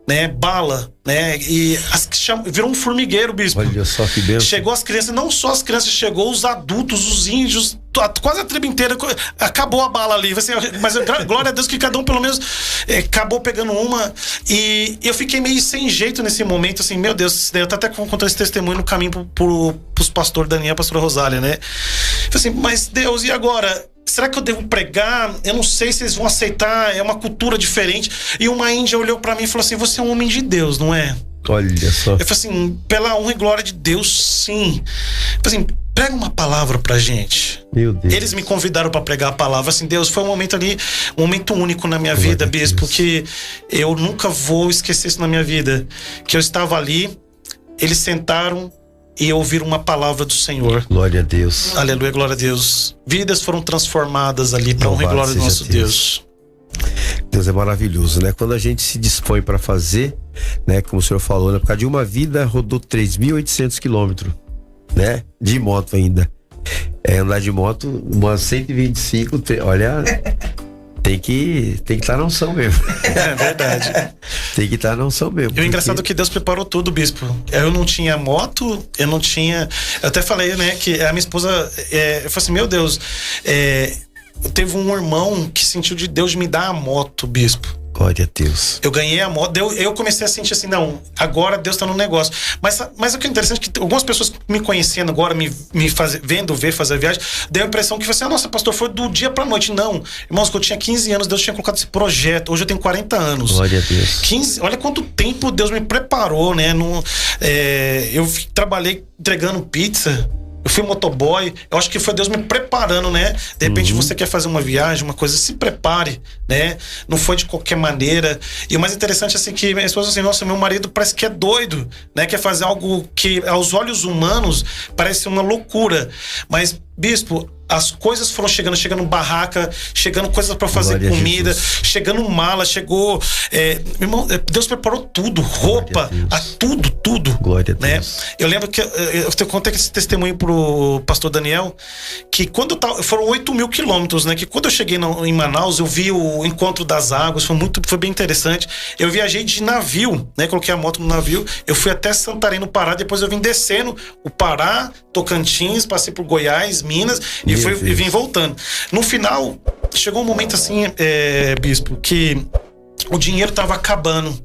né? Bala, né? E virou um formigueiro, bispo. Olha só que Deus. Chegou as crianças, não só as crianças, chegou os adultos, os índios, quase a tribo inteira. Acabou a bala ali. Mas glória a Deus que cada um pelo menos acabou pegando uma. E eu fiquei meio sem jeito nesse momento, assim, meu Deus, eu tô até contando esse testemunho no caminho pros pastor Daniel, pastora Rosália, né? Falei assim: mas Deus, e agora? Será que eu devo pregar? Eu não sei se eles vão aceitar, é uma cultura diferente. E uma índia olhou pra mim e falou assim: você é um homem de Deus, não é? Olha só. Eu falei assim: pela honra e glória de Deus, sim. Eu falei assim: prega uma palavra pra gente. Meu Deus. Eles me convidaram pra pregar a palavra. Assim, Deus, foi um momento ali, um momento único na minha vida, bispo, que eu nunca vou esquecer isso na minha vida. Que eu estava ali, eles sentaram e ouviram uma palavra do Senhor. Glória a Deus. Aleluia, glória a Deus. Vidas foram transformadas ali para honra e glória do nosso Deus. Deus é maravilhoso, né? Quando a gente se dispõe para fazer, né? Como o senhor falou, né? Por causa de uma vida, rodou 3.800 quilômetros, né? De moto ainda. Andar de moto, umas 125, olha... Tem que estar na unção mesmo. É verdade. Tem que estar na unção mesmo. E o engraçado é que Deus preparou tudo, bispo. Eu não tinha moto, eu não tinha... Eu até falei, né, que a minha esposa... eu falei assim: meu Deus, teve um irmão que sentiu de Deus de me dar a moto, bispo. Glória a Deus. Eu ganhei a moto, eu comecei a sentir assim: não, agora Deus tá no negócio. Mas o que é interessante é que algumas pessoas me conhecendo agora, vendo fazer a viagem, deu a impressão que você: nossa, pastor, foi do dia pra noite. Não, irmãos, quando eu tinha 15 anos, Deus tinha colocado esse projeto. Hoje eu tenho 40 anos. Glória a Deus. Olha quanto tempo Deus me preparou, né? Eu trabalhei entregando pizza. Eu fui motoboy, eu acho que foi Deus me preparando, né? De repente você quer fazer uma viagem, uma coisa, se prepare, né? Não foi de qualquer maneira. E o mais interessante é assim, que minha esposa assim: nossa, meu marido parece que é doido, né? Quer fazer algo que aos olhos humanos parece uma loucura. Mas, bispo, as coisas foram chegando barraca, chegando coisas para fazer Glória comida, chegando mala, chegou. Irmão, Deus preparou tudo, roupa, tudo. Glória a né? Deus. Eu lembro que eu contei esse testemunho pro pastor Daniel, que quando foram 8.000 quilômetros, né? Que quando eu cheguei em Manaus, eu vi o encontro das águas, foi bem interessante. Eu viajei de navio, né? Coloquei a moto no navio, eu fui até Santarém, no Pará, depois eu vim descendo o Pará, Tocantins, passei por Goiás, Minas e vim voltando. No final, chegou um momento assim, bispo, que o dinheiro tava acabando.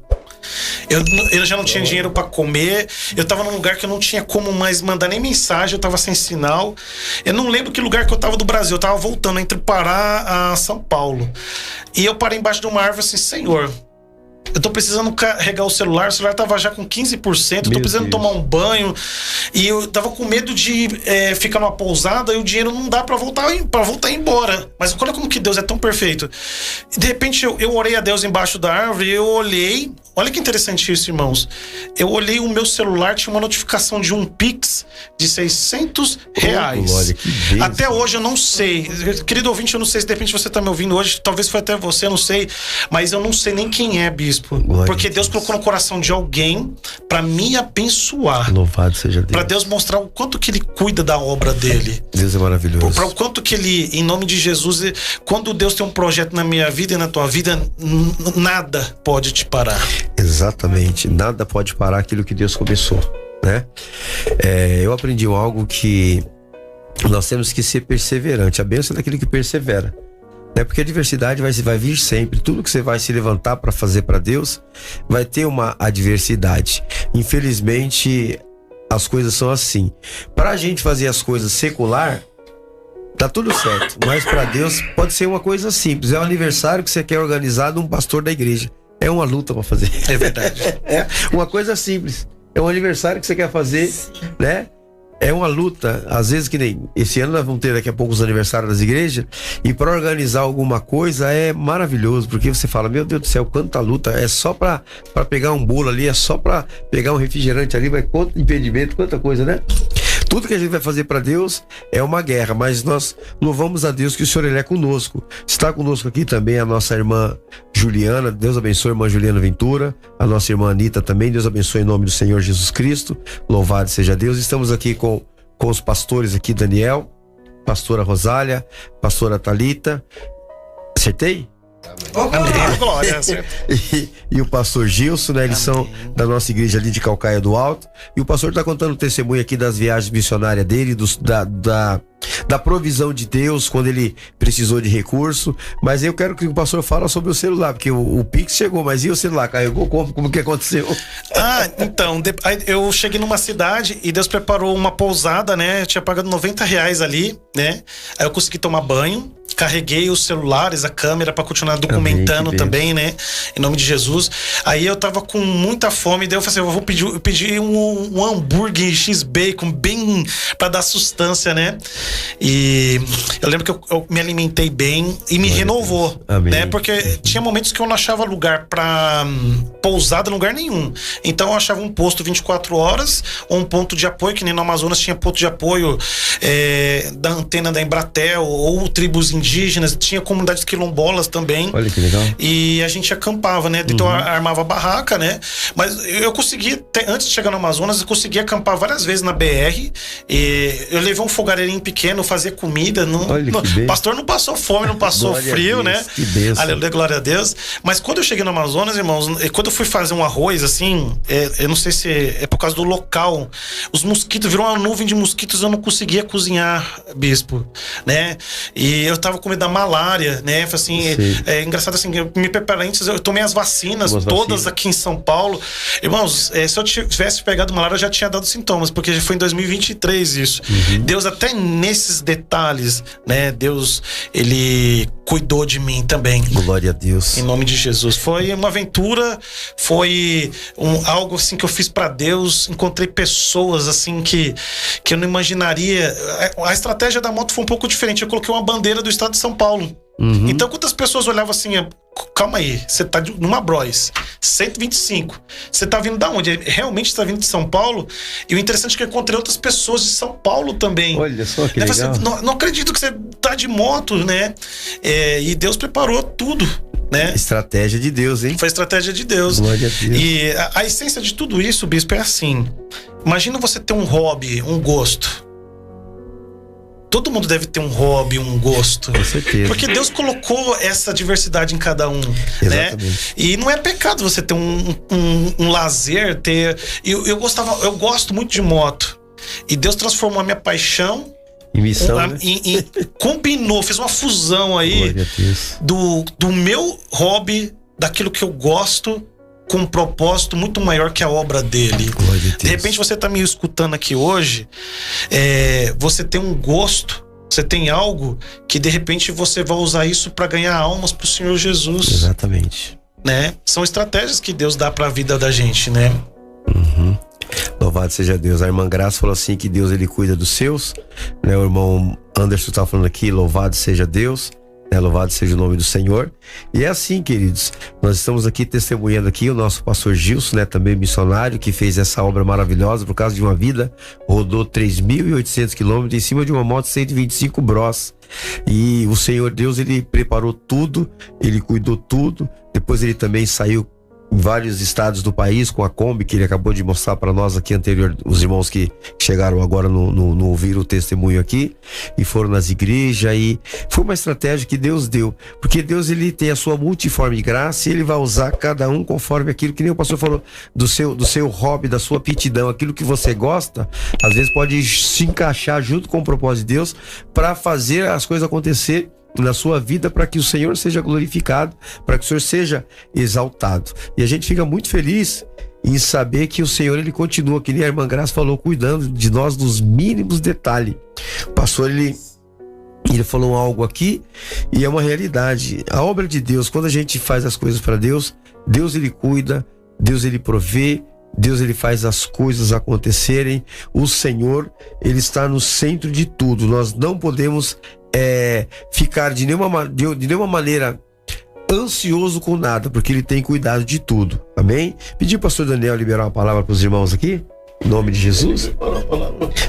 Eu já não tinha dinheiro para comer. Eu tava num lugar que eu não tinha como mais mandar nem mensagem. Eu tava sem sinal. Eu não lembro que lugar que eu tava do Brasil. Eu tava voltando entre o Pará a São Paulo. E eu parei embaixo de uma árvore assim: Senhor, eu tô precisando carregar o celular tava já com 15%, eu tô precisando tomar um banho. E eu tava com medo de ficar numa pousada e o dinheiro não dá pra voltar embora. Mas olha como que Deus é tão perfeito. E de repente eu orei a Deus embaixo da árvore e eu olhei. Olha que interessante isso, irmãos. Eu olhei o meu celular, tinha uma notificação de um Pix de R$600. Glória, que bênção. Até hoje eu não sei. Querido ouvinte, eu não sei se de repente você tá me ouvindo hoje. Talvez foi até você, eu não sei. Mas eu não sei nem quem é, bispo. Glória, porque Deus colocou no coração de alguém pra me abençoar. Louvado seja Deus. Pra Deus mostrar o quanto que Ele cuida da obra dele. Deus é maravilhoso. Pra o quanto que Ele, em nome de Jesus, quando Deus tem um projeto na minha vida e na tua vida, nada pode te parar. Exatamente, nada pode parar aquilo que Deus começou, né? Eu aprendi algo que nós temos que ser perseverante. A bênção é daquele que persevera, né? Porque a adversidade vai vir sempre. Tudo que você vai se levantar para fazer para Deus vai ter uma adversidade. Infelizmente, as coisas são assim. Para a gente fazer as coisas secular, tá tudo certo, mas para Deus pode ser uma coisa simples. É um aniversário que você quer organizar de um pastor da igreja. É uma luta pra fazer. É verdade. É uma coisa simples. É um aniversário que você quer fazer, né? É uma luta. Às vezes, que nem esse ano nós vamos ter daqui a pouco os aniversários das igrejas. E para organizar alguma coisa é maravilhoso. Porque você fala: meu Deus do céu, quanta luta. É só pra pegar um bolo ali, é só pra pegar um refrigerante ali. Mas quanto impedimento, quanta coisa, né? Tudo que a gente vai fazer para Deus é uma guerra, mas nós louvamos a Deus que o Senhor, Ele é conosco. Está conosco aqui também a nossa irmã Juliana. Deus abençoe a irmã Juliana Ventura, a nossa irmã Anitta também. Deus abençoe em nome do Senhor Jesus Cristo. Louvado seja Deus. Estamos aqui com os pastores aqui, Daniel, pastora Rosália, pastora Thalita. Acertei? Amém. Glória. E o pastor Gilson, né? Eles são da nossa igreja ali de Calcaia do Alto. E o pastor está contando o testemunho aqui das viagens missionárias dele, da provisão de Deus quando ele precisou de recurso. Mas eu quero que o pastor fale sobre o celular, porque o Pix chegou, mas e o celular? Carregou como que aconteceu? Então, eu cheguei numa cidade e Deus preparou uma pousada, né? Eu tinha pagado R$90 ali, né? Aí eu consegui tomar banho. Carreguei os celulares, a câmera pra continuar documentando também, né? Em nome de Jesus. Aí eu tava com muita fome, daí eu falei assim: eu pedi um hambúrguer X-Bacon bem pra dar sustância, né? E eu lembro que eu me alimentei bem e me renovou, né? Porque tinha momentos que eu não achava lugar pra pousada em lugar nenhum. Então eu achava um posto 24 horas ou um ponto de apoio, que nem no Amazonas tinha ponto de apoio da antena da Embratel ou tribos indígenas, tinha comunidades quilombolas também. Olha que legal. E a gente acampava, né? Então eu armava barraca, né? Mas eu conseguia, antes de chegar no Amazonas, eu conseguia acampar várias vezes na BR. E eu levei um fogareirinho pequeno, fazia comida. O pastor não passou fome, não passou frio, né? Que bênção. Aleluia, glória a Deus. Mas quando eu cheguei no Amazonas, irmãos, quando eu fui fazer um arroz, assim, eu não sei se é por causa do local, os mosquitos, virou uma nuvem de mosquitos, eu não conseguia cozinhar, bispo, né? E eu tava com medo da malária, né? Assim, é engraçado assim, eu me preparei antes, eu tomei as vacinas, todas aqui em São Paulo. Irmãos, se eu tivesse pegado malária, eu já tinha dado sintomas, porque já foi em 2023 isso. Deus, até nesses detalhes, né? Deus, Ele cuidou de mim também. Glória a Deus. Em nome de Jesus. Foi uma aventura, foi algo assim que eu fiz pra Deus. Encontrei pessoas assim que eu não imaginaria. A estratégia da moto foi um pouco diferente. Eu coloquei uma bandeira do estado de São Paulo. Então, quantas pessoas olhavam assim, calma aí, você tá numa Bros, 125. Você tá vindo da onde? Realmente tá vindo de São Paulo? E o interessante é que eu encontrei outras pessoas de São Paulo também. Olha só que legal. Não acredito que você tá de moto, né? E Deus preparou tudo, né? Estratégia de Deus, hein? Foi estratégia de Deus. Glória a Deus. E a essência de tudo isso, bispo, é assim. Imagina você ter um hobby, um gosto. Todo mundo deve ter um hobby, um gosto. Com certeza. Porque Deus colocou essa diversidade em cada um. Exatamente. Né? E não é pecado você ter um lazer, ter. Eu gosto muito de moto. E Deus transformou a minha paixão em missão, né? Combinou, fez uma fusão aí do meu hobby, daquilo que eu gosto, com um propósito muito maior que a obra dele. De repente você tá me escutando aqui hoje, você tem um gosto, você tem algo que de repente você vai usar isso para ganhar almas pro Senhor Jesus. Exatamente. Né? São estratégias que Deus dá para a vida da gente, né? Uhum. Louvado seja Deus. A irmã Graça falou assim que Deus ele cuida dos seus, né? O irmão Anderson tá falando aqui, louvado seja Deus, né? Louvado seja o nome do Senhor. E é assim, queridos, nós estamos aqui testemunhando aqui o nosso pastor Gilson, né? Também missionário, que fez essa obra maravilhosa por causa de uma vida, rodou 3.800 quilômetros em cima de uma moto 125 Bros. E o Senhor Deus, ele preparou tudo, ele cuidou tudo. Depois ele também saiu em vários estados do país com a Kombi, que ele acabou de mostrar para nós aqui anterior, os irmãos que chegaram agora no ouviram o testemunho aqui e foram nas igrejas. E foi uma estratégia que Deus deu, porque Deus ele tem a sua multiforme graça e ele vai usar cada um conforme aquilo que nem o pastor falou, do seu hobby, da sua aptidão, aquilo que você gosta, às vezes pode se encaixar junto com o propósito de Deus para fazer as coisas acontecer na sua vida, para que o Senhor seja glorificado, para que o Senhor seja exaltado. E a gente fica muito feliz em saber que o Senhor ele continua, que nem a irmã Graça falou, cuidando de nós nos mínimos detalhes. O pastor ele falou algo aqui e é uma realidade. A obra de Deus, quando a gente faz as coisas para Deus, Deus ele cuida, Deus ele provê, Deus ele faz as coisas acontecerem. O Senhor ele está no centro de tudo. Nós não podemos ficar de nenhuma maneira ansioso com nada, porque ele tem cuidado de tudo. Amém? Pedir o pastor Daniel liberar uma palavra para os irmãos aqui, em nome de Jesus.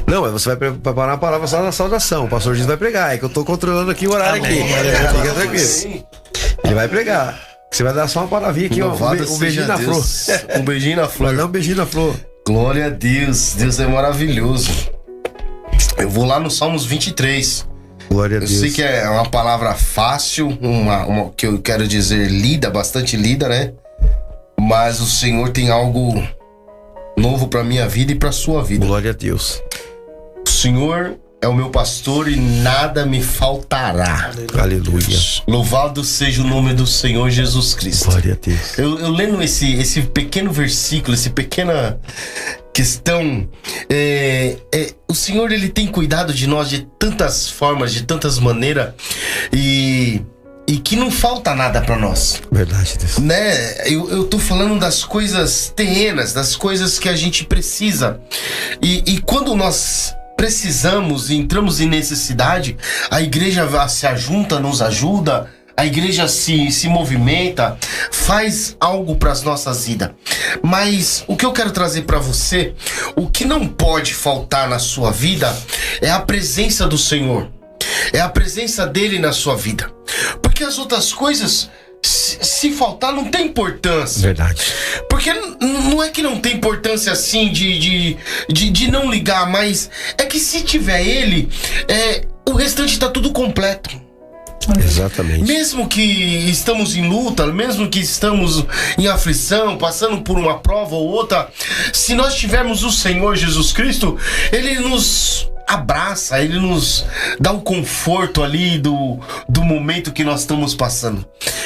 Não, você vai preparar uma palavra só na saudação. O pastor Jesus vai pregar, é que eu tô controlando aqui o horário. Amém. Aqui. Fica tranquilo. Ele vai pregar. Você vai dar só uma palavrinha aqui, um beijinho na flor. Um beijinho na flor. Vai dar um beijinho na flor. Glória a Deus. Deus é maravilhoso. Eu vou lá no Salmos 23. Glória a Deus. Eu sei que é uma palavra fácil, uma que eu quero dizer bastante lida, né? Mas o Senhor tem algo novo pra minha vida e pra sua vida. Glória a Deus. O Senhor é o meu pastor e nada me faltará. Aleluia. Louvado seja o nome do Senhor Jesus Cristo. Glória a Deus. Eu lendo esse pequeno versículo, essa pequena questão, o Senhor ele tem cuidado de nós de tantas formas, de tantas maneiras, e que não falta nada pra nós. Verdade, Deus. Né? Eu tô falando das coisas terrenas, das coisas que a gente precisa. E quando nós precisamos e entramos em necessidade, a igreja se ajunta, nos ajuda, a igreja se movimenta, faz algo para as nossas vidas. Mas o que eu quero trazer para você, o que não pode faltar na sua vida é a presença do Senhor, é a presença dele na sua vida, porque as outras coisas, se faltar, não tem importância. Verdade. Porque não é que não tem importância assim de não ligar, mas é que se tiver ele, o restante tá tudo completo. Exatamente. Mesmo que estamos em luta, mesmo que estamos em aflição, passando por uma prova ou outra, se nós tivermos o Senhor Jesus Cristo, ele nos abraça, ele nos dá o conforto ali do momento que nós estamos passando.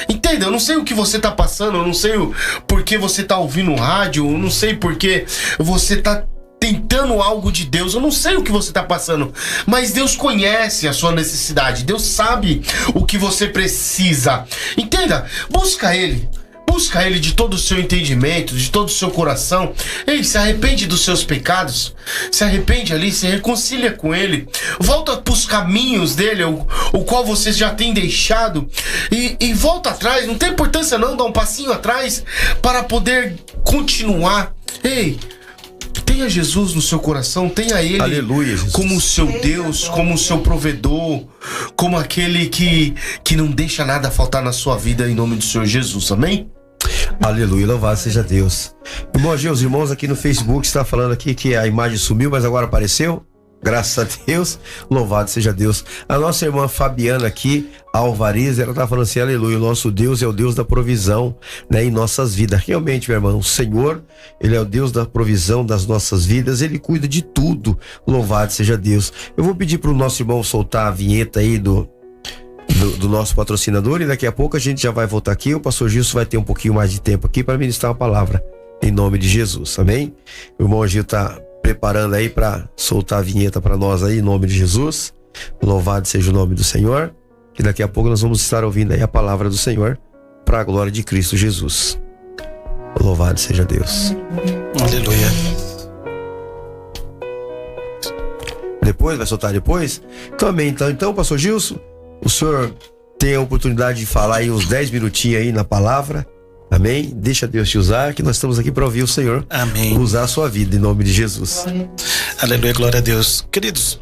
Entenda, eu não sei o que você tá passando, eu não sei o porquê você tá ouvindo o rádio, eu não sei porquê você tá tentando algo de Deus, eu não sei o que você tá passando, mas Deus conhece a sua necessidade, Deus sabe o que você precisa. Entenda, busca Ele busca Ele de todo o seu entendimento, de todo o seu coração. Ei, se arrepende dos seus pecados, se arrepende ali, se reconcilia com Ele, volta pros caminhos dele, o qual você já tem deixado, e volta atrás. Não tem importância não, dá um passinho atrás para poder continuar. Ei, tenha Jesus no seu coração, tenha Ele, aleluia, como o seu Deus, como o seu provedor, como aquele que não deixa nada faltar na sua vida, em nome do Senhor Jesus, amém? Aleluia, louvado seja Deus. Irmão Gê, os irmãos aqui no Facebook estão falando aqui que a imagem sumiu, mas agora apareceu. Graças a Deus, louvado seja Deus. A nossa irmã Fabiana aqui, Alvariz, ela tá falando assim: aleluia, o nosso Deus é o Deus da provisão, né, em nossas vidas. Realmente, meu irmão, o Senhor, Ele é o Deus da provisão das nossas vidas, Ele cuida de tudo, louvado seja Deus. Eu vou pedir pro nosso irmão soltar a vinheta aí do nosso patrocinador, e daqui a pouco a gente já vai voltar aqui. O pastor Gilson vai ter um pouquinho mais de tempo aqui para ministrar a palavra, em nome de Jesus, amém? O irmão Gil tá preparando aí para soltar a vinheta para nós aí, em nome de Jesus. Louvado seja o nome do Senhor, que daqui a pouco nós vamos estar ouvindo aí a palavra do Senhor para a glória de Cristo Jesus. Louvado seja Deus. Aleluia. Depois, vai soltar depois? Então, amém. Então, pastor Gilson, o senhor tem a oportunidade de falar aí uns 10 minutinhos aí na palavra. Amém? Deixa Deus te usar, que nós estamos aqui para ouvir o Senhor. Amém. Usar a sua vida, em nome de Jesus. Aleluia, glória a Deus. Queridos,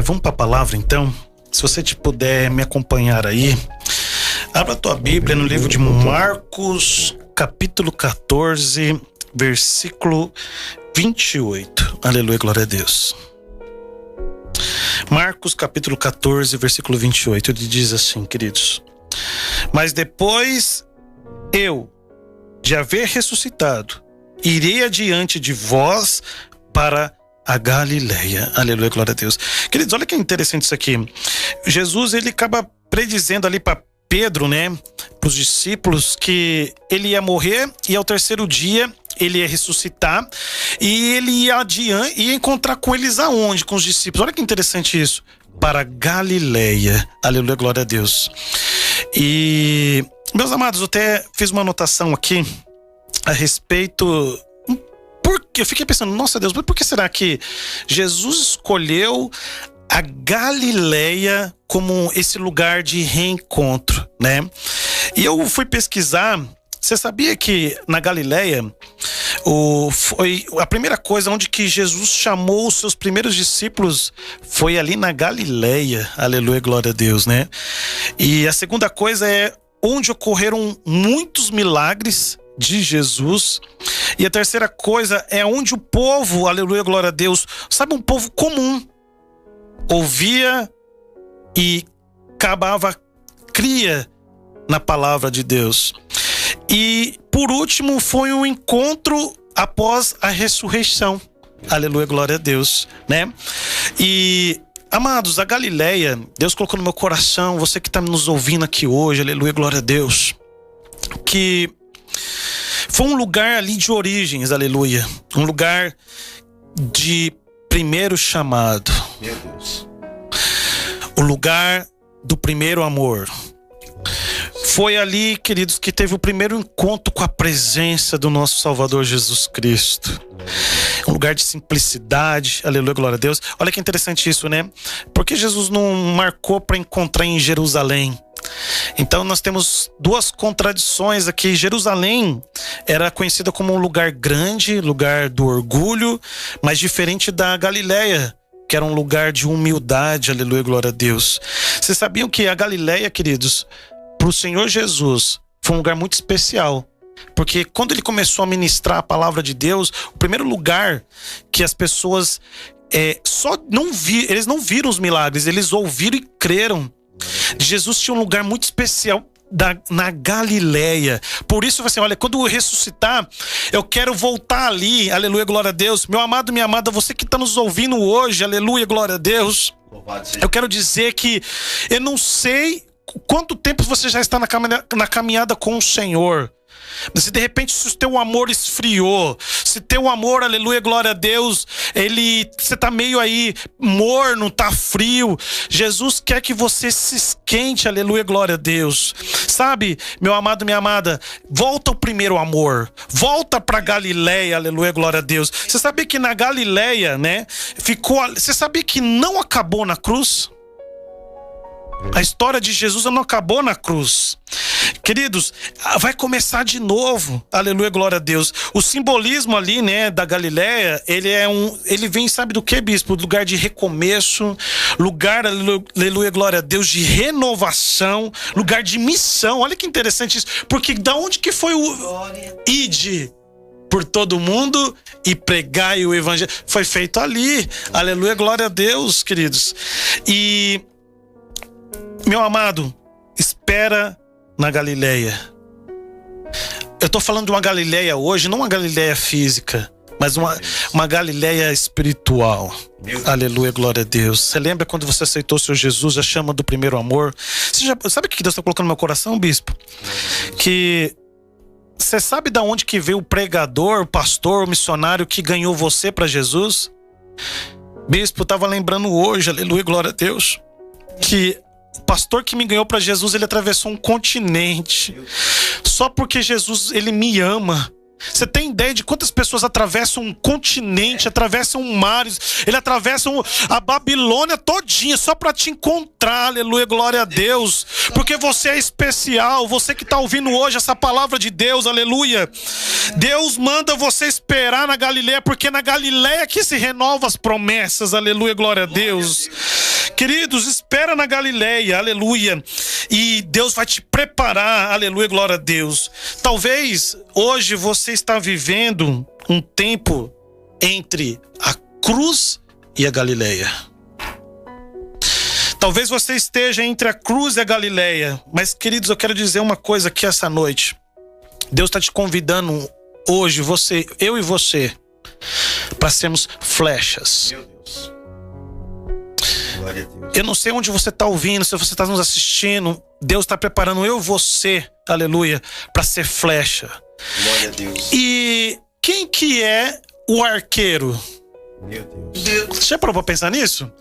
vamos para a palavra então. Se você puder me acompanhar aí, abra a tua Bíblia no livro de Marcos, capítulo 14, versículo 28. Aleluia, glória a Deus. Marcos, capítulo 14, versículo 28, ele diz assim, queridos: mas depois eu, de haver ressuscitado, irei adiante de vós para a Galileia. Aleluia, glória a Deus. Queridos, olha que interessante isso aqui. Jesus, ele acaba predizendo ali para Pedro, né, para os discípulos, que ele ia morrer e ao terceiro dia ele ia ressuscitar, e ele ia adiante, ia encontrar com eles aonde? Com os discípulos. Olha que interessante isso. Para Galileia. Aleluia, glória a Deus. E, meus amados, eu até fiz uma anotação aqui a respeito... Porque eu fiquei pensando, nossa Deus, por que será que Jesus escolheu a Galileia como esse lugar de reencontro, né? E eu fui pesquisar. Você sabia que na Galileia foi a primeira coisa onde que Jesus chamou os seus primeiros discípulos foi ali na Galileia? Aleluia, glória a Deus, né? E a segunda coisa é onde ocorreram muitos milagres de Jesus. E a terceira coisa é onde o povo, aleluia, glória a Deus, sabe, um povo comum, ouvia e cria na palavra de Deus. E por último foi um encontro após a ressurreição. Aleluia, glória a Deus, né? E amados, a Galileia, Deus colocou no meu coração, você que está nos ouvindo aqui hoje, aleluia, glória a Deus, que foi um lugar ali de origens, aleluia, um lugar de primeiro chamado, meu Deus, o lugar do primeiro amor. Foi ali, queridos, que teve o primeiro encontro com a presença do nosso Salvador Jesus Cristo. Um lugar de simplicidade, aleluia, glória a Deus. Olha que interessante isso, né? Porque Jesus não marcou para encontrar em Jerusalém. Então nós temos duas contradições aqui. Jerusalém era conhecida como um lugar grande, lugar do orgulho, mas diferente da Galileia, que era um lugar de humildade, aleluia, glória a Deus. Vocês sabiam que a Galileia, queridos, para o Senhor Jesus foi um lugar muito especial, porque quando ele começou a ministrar a palavra de Deus, o primeiro lugar que as pessoas eles não viram os milagres, eles ouviram e creram. Jesus tinha um lugar muito especial na Galileia. Por isso, assim, olha, quando eu ressuscitar, eu quero voltar ali, aleluia, glória a Deus. Meu amado, minha amada, você que está nos ouvindo hoje, aleluia, glória a Deus, eu quero dizer que eu não sei quanto tempo você já está na caminhada com o Senhor. Se de repente se o teu amor esfriou, se teu amor, aleluia, glória a Deus, você tá meio aí morno, tá frio, Jesus quer que você se esquente, aleluia, glória a Deus. sabe, meu amado, minha amada, volta ao primeiro amor. Volta pra Galileia, aleluia, glória a Deus. Você sabia que na Galileia, né, você sabia que não acabou na cruz? A história de Jesus não acabou na cruz. Queridos, vai começar de novo. Aleluia, glória a Deus. O simbolismo ali, né, da Galileia, ele vem, sabe do que, bispo? Lugar de recomeço, lugar, aleluia, glória a Deus, de renovação, lugar de missão. Olha que interessante isso. Porque da onde que foi o ide por todo mundo e pregai o evangelho? Foi feito ali. Aleluia, glória a Deus, queridos. E meu amado, espera na Galileia. Eu tô falando de uma Galileia hoje, não uma Galileia física, mas uma Galileia espiritual. Aleluia, glória a Deus. Você lembra quando você aceitou o Senhor Jesus, a chama do primeiro amor? Sabe o que Deus está colocando no meu coração, bispo? Que você sabe de onde que veio o pregador, o pastor, o missionário que ganhou você para Jesus? Bispo, eu tava lembrando hoje, aleluia, glória a Deus, que o pastor que me ganhou para Jesus, ele atravessou um continente. Só porque Jesus, ele me ama. Você tem ideia de quantas pessoas atravessam um continente, atravessam mares, ele atravessa a Babilônia todinha só para te encontrar, aleluia, glória a Deus, porque você é especial, você que está ouvindo hoje essa palavra de Deus, aleluia. Deus manda você esperar na Galileia, porque na Galileia que se renova as promessas, aleluia, glória a Deus. Queridos, espera na Galileia, aleluia, e Deus vai te preparar, aleluia, glória a Deus. Talvez hoje você está vivendo um tempo entre a cruz e a Galileia. Talvez você esteja entre a cruz e a Galileia, mas, queridos, eu quero dizer uma coisa aqui essa noite. Deus está te convidando hoje, eu e você, para sermos flechas. Meu Deus. Glória a Deus. Eu não sei onde você está ouvindo, se você está nos assistindo. Deus está preparando eu e você, aleluia, para ser flecha. Glória a Deus. E quem que é o arqueiro? Meu Deus. Você já parou pra pensar nisso?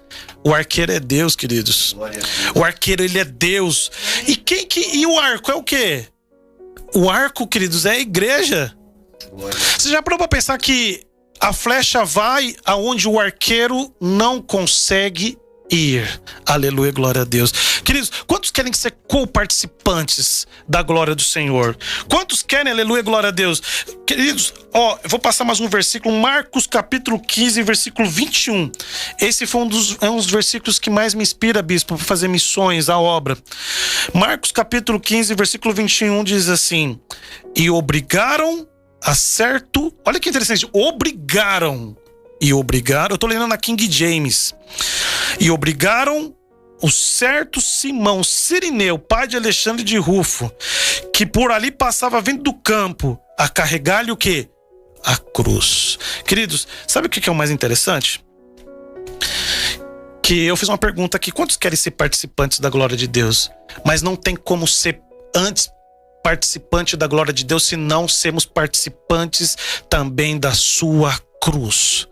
O arqueiro é Deus, queridos. Glória a Deus. O arqueiro, ele é Deus. E o arco é o quê? O arco, queridos, é a igreja. Glória. Você já parou pra pensar que a flecha vai aonde o arqueiro não consegue ir? Aleluia, glória a Deus. Queridos, quantos querem ser co-participantes da glória do Senhor? Quantos querem, aleluia, glória a Deus? Queridos, eu vou passar mais um versículo, Marcos capítulo 15, versículo 21. Esse foi um dos versículos que mais me inspira, bispo, para fazer missões, a obra. Marcos capítulo 15, versículo 21 diz assim: e obrigaram a certo... Olha que interessante, obrigaram, eu tô lendo na King James. E obrigaram o certo Simão Cirineu, pai de Alexandre de Rufo, que por ali passava vindo do campo, a carregar-lhe o quê? A cruz. Queridos, sabe o que é o mais interessante? Que eu fiz uma pergunta aqui: quantos querem ser participantes da glória de Deus? Mas não tem como ser antes participante da glória de Deus se não sermos participantes também da sua cruz.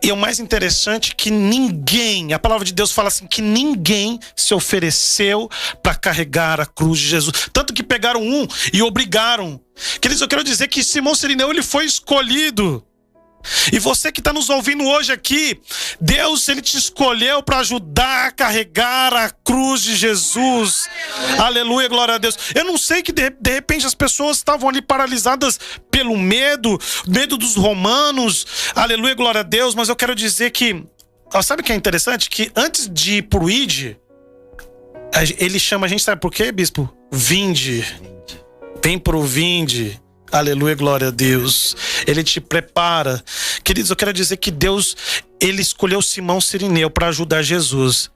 E o mais interessante é que ninguém, a palavra de Deus fala assim, que ninguém se ofereceu para carregar a cruz de Jesus, tanto que pegaram um e obrigaram. Queridos, eu quero dizer que Simão Cirineu, ele foi escolhido. E você que está nos ouvindo hoje aqui, Deus, ele te escolheu para ajudar a carregar a cruz de Jesus. Aleluia, glória a Deus. Eu não sei que de repente as pessoas estavam ali paralisadas pelo medo dos romanos. Aleluia, glória a Deus. Mas eu quero dizer que, sabe o que é interessante? Que antes de ir pro ID, ele chama a gente, sabe por quê, bispo? Vinde. Vem pro vinde. Aleluia, glória a Deus. Ele te prepara. Queridos, eu quero dizer que Deus, ele escolheu Simão Cirineu para ajudar Jesus.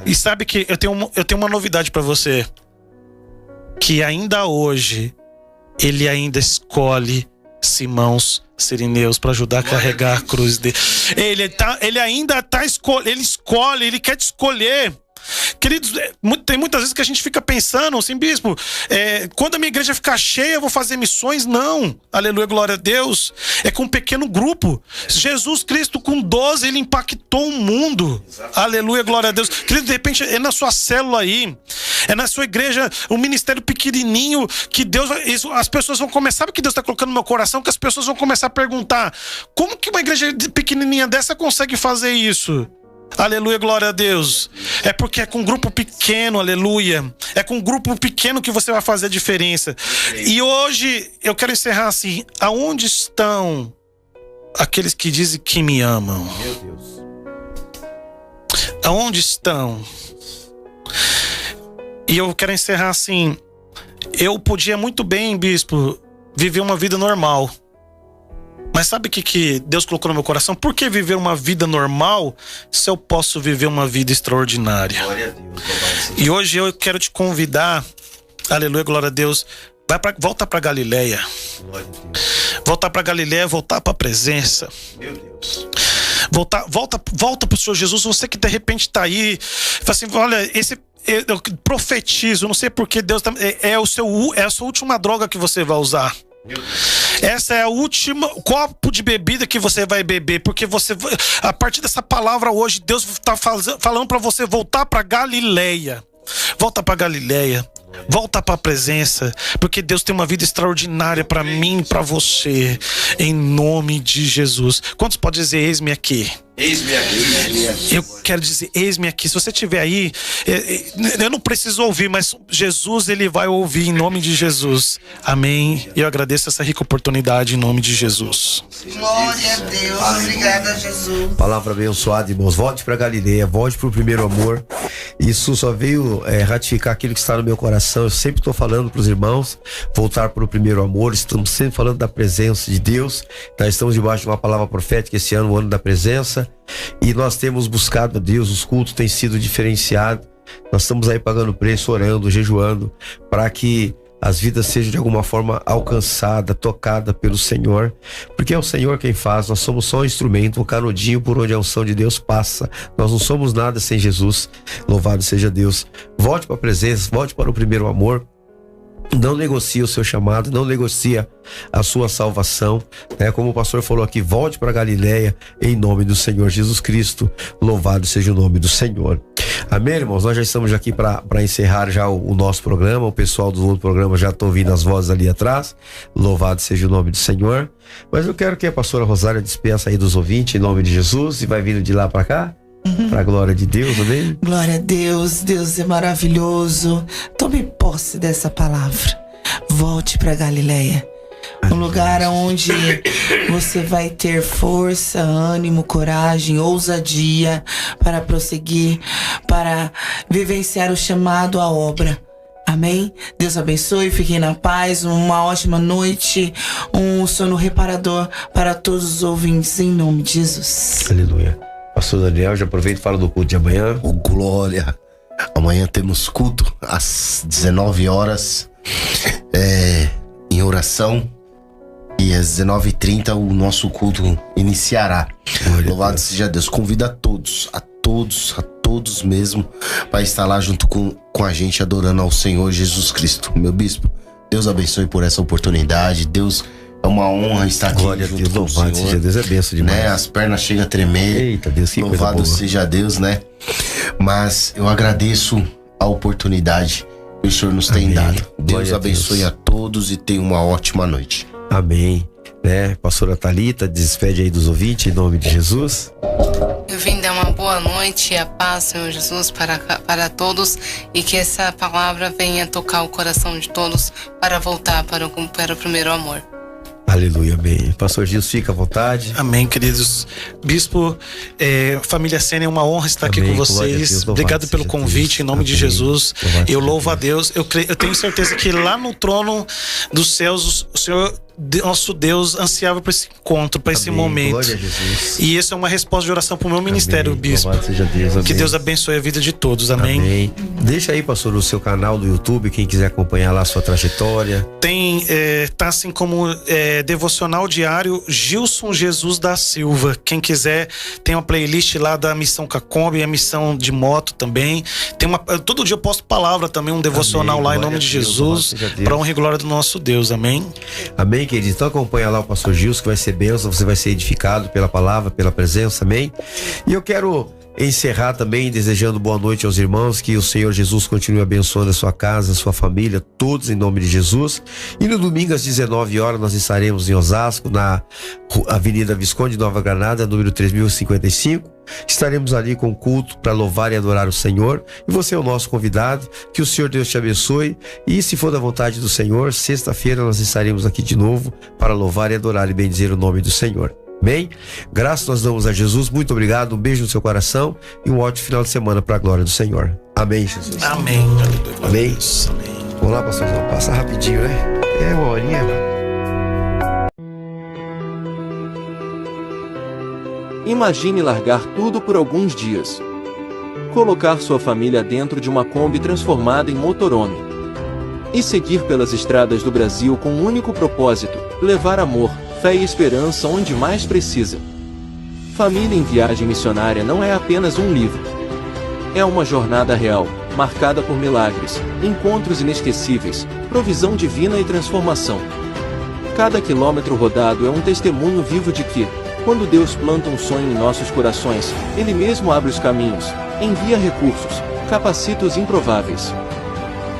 E sabe que eu tenho uma novidade para você, que ainda hoje ele ainda escolhe Simãos Cirineus para ajudar a carregar a cruz dele. Ele ainda tá ele quer te escolher. Queridos, tem muitas vezes que a gente fica pensando assim, bispo, quando a minha igreja ficar cheia, eu vou fazer missões? Não. Aleluia, glória a Deus. É com um pequeno grupo. Jesus Cristo com 12, ele impactou o mundo. Aleluia, glória a Deus. Querido, de repente é na sua célula aí, é na sua igreja, um ministério pequenininho, que Deus, as pessoas vão começar, sabe o que Deus está colocando no meu coração? Que as pessoas vão começar a perguntar, como que uma igreja pequenininha dessa consegue fazer isso? Aleluia, glória a Deus. É porque é com um grupo pequeno, aleluia. É com um grupo pequeno que você vai fazer a diferença. E hoje eu quero encerrar assim: aonde estão aqueles que dizem que me amam? Meu Deus. Aonde estão? E eu quero encerrar assim: eu podia muito bem, bispo, viver uma vida normal. Mas sabe o que Deus colocou no meu coração? Por que viver uma vida normal se eu posso viver uma vida extraordinária? Glória a Deus. E hoje eu quero te convidar, aleluia, glória a Deus, volta para Galileia. Glória a Deus. Voltar para Galileia, voltar para a presença. Meu Deus. Volta pro Senhor Jesus. Você que de repente tá aí, fala assim, olha, eu profetizo, não sei porque Deus é a sua última droga que você vai usar. Essa é a última copo de bebida que você vai beber, porque a partir dessa palavra hoje, Deus está falando para você voltar para Galileia. Volta para Galileia. Volta para a presença, porque Deus tem uma vida extraordinária para mim e para você, em nome de Jesus. Quantos podem dizer eis-me aqui? Eis-me aqui. Eu quero dizer, eis-me aqui. Se você estiver aí, eu não preciso ouvir, mas Jesus, ele vai ouvir em nome de Jesus. Amém. E eu agradeço essa rica oportunidade em nome de Jesus. Glória a Deus. Obrigada, Jesus. Palavra abençoada, irmãos. Volte para Galileia, volte para o primeiro amor. Isso só veio ratificar aquilo que está no meu coração. Eu sempre estou falando para os irmãos voltar para o primeiro amor. Estamos sempre falando da presença de Deus. Nós estamos debaixo de uma palavra profética esse ano, o ano da presença. E nós temos buscado a Deus, os cultos têm sido diferenciados. Nós estamos aí pagando preço, orando, jejuando, para que as vidas sejam de alguma forma alcançadas, tocadas pelo Senhor, porque é o Senhor quem faz. Nós somos só um instrumento, um canudinho por onde a unção de Deus passa. Nós não somos nada sem Jesus. Louvado seja Deus. Volte para a presença, volte para o primeiro amor. Não negocia o seu chamado, não negocia a sua salvação, né? Como o pastor falou aqui, volte para Galileia em nome do Senhor Jesus Cristo. Louvado seja o nome do Senhor. Amém, irmãos? Nós já estamos aqui para encerrar já o nosso programa. O pessoal do outro programa já está ouvindo as vozes ali atrás. Louvado seja o nome do Senhor. Mas eu quero que a pastora Rosália despeça aí dos ouvintes em nome de Jesus e vai vindo de lá para cá. Para a glória de Deus, amém? Glória a Deus, Deus é maravilhoso. Tome posse dessa palavra. Volte para Galileia. Um lugar onde você vai ter força, ânimo, coragem, ousadia para prosseguir, para vivenciar o chamado à obra. Amém? Deus abençoe, fiquem na paz, uma ótima noite, um sono reparador para todos os ouvintes, em nome de Jesus. Aleluia. Pastor Daniel, já aproveita e fala do culto de amanhã. Oh, glória! Amanhã temos culto às 19 horas em oração, e às 19h30 o nosso culto iniciará. Louvado seja Deus. Convido a todos mesmo, para estar lá junto com a gente adorando ao Senhor Jesus Cristo. Meu bispo, Deus abençoe por essa oportunidade. Deus, é uma honra estar aqui junto com o Senhor. Seja Deus, é benção demais. Né? As pernas chegam a tremer. Eita, Deus, que coisa boa. Louvado seja Deus, né? Mas eu agradeço a oportunidade que o Senhor nos tem dado. Deus abençoe a todos e tenha uma ótima noite. Amém. Né? Pastora Thalita, despede aí dos ouvintes em nome de Jesus. Eu vim dar uma boa noite e a paz, Senhor Jesus, para todos, e que essa palavra venha tocar o coração de todos para voltar para o primeiro amor. Aleluia, amém. Pastor Gilson, fica à vontade. Amém, queridos. Bispo, família Sene, é uma honra estar aqui com vocês. Deus, obrigado pelo convite, em nome de Jesus. Eu louvo a Deus. Eu tenho certeza que lá no trono dos céus, o Senhor nosso Deus ansiava por esse encontro, para esse momento. Glória a Jesus. E isso é uma resposta de oração para o meu ministério, bispo. Seja Deus, que Deus abençoe a vida de todos, amém. Deixa aí, pastor, o seu canal do YouTube, quem quiser acompanhar lá a sua trajetória. Tem, tá assim como devocional diário Gilson Jesus da Silva. Quem quiser, tem uma playlist lá da Missão Cacombe, a missão de moto também. Tem todo dia eu posto palavra também, um devocional lá em nome de Jesus, para honra e glória do nosso Deus, amém. Amém, querido. Então acompanha lá o pastor Gilson, que vai ser bênção, você vai ser edificado pela palavra, pela presença, amém. E eu quero encerrar também desejando boa noite aos irmãos, que o Senhor Jesus continue abençoando a sua casa, a sua família, todos em nome de Jesus. E no domingo às 19 horas nós estaremos em Osasco, na Avenida Visconde Nova Granada, número 3055. Estaremos ali com culto para louvar e adorar o Senhor, e você é o nosso convidado. Que o Senhor Deus te abençoe, e se for da vontade do Senhor, sexta-feira nós estaremos aqui de novo para louvar e adorar e bendizer o nome do Senhor. Bem, graças nós damos a Jesus, muito obrigado, um beijo no seu coração e um ótimo final de semana para a glória do Senhor. Amém, Jesus. Amém. Amém. Vamos lá, pastor, vamos passar rapidinho, né? É uma horinha. Imagine largar tudo por alguns dias. Colocar sua família dentro de uma Kombi transformada em motorhome. E seguir pelas estradas do Brasil com um único propósito: levar amor, fé e esperança onde mais precisa. Família em Viagem Missionária não é apenas um livro. É uma jornada real, marcada por milagres, encontros inesquecíveis, provisão divina e transformação. Cada quilômetro rodado é um testemunho vivo de que, quando Deus planta um sonho em nossos corações, Ele mesmo abre os caminhos, envia recursos, capacita os improváveis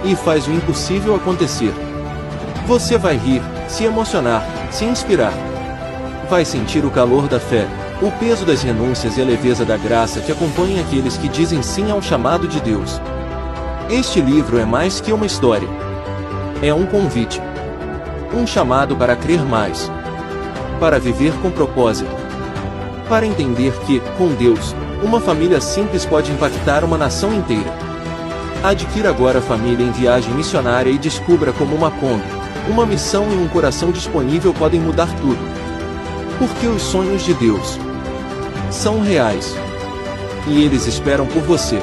e faz o impossível acontecer. Você vai rir, se emocionar, se inspirar. Vai sentir o calor da fé, o peso das renúncias e a leveza da graça que acompanha aqueles que dizem sim ao chamado de Deus. Este livro é mais que uma história. É um convite. Um chamado para crer mais. Para viver com propósito. Para entender que, com Deus, uma família simples pode impactar uma nação inteira. Adquira agora a Família em Viagem Missionária e descubra como uma Kombi, uma missão e um coração disponível podem mudar tudo. Porque os sonhos de Deus são reais. E eles esperam por você.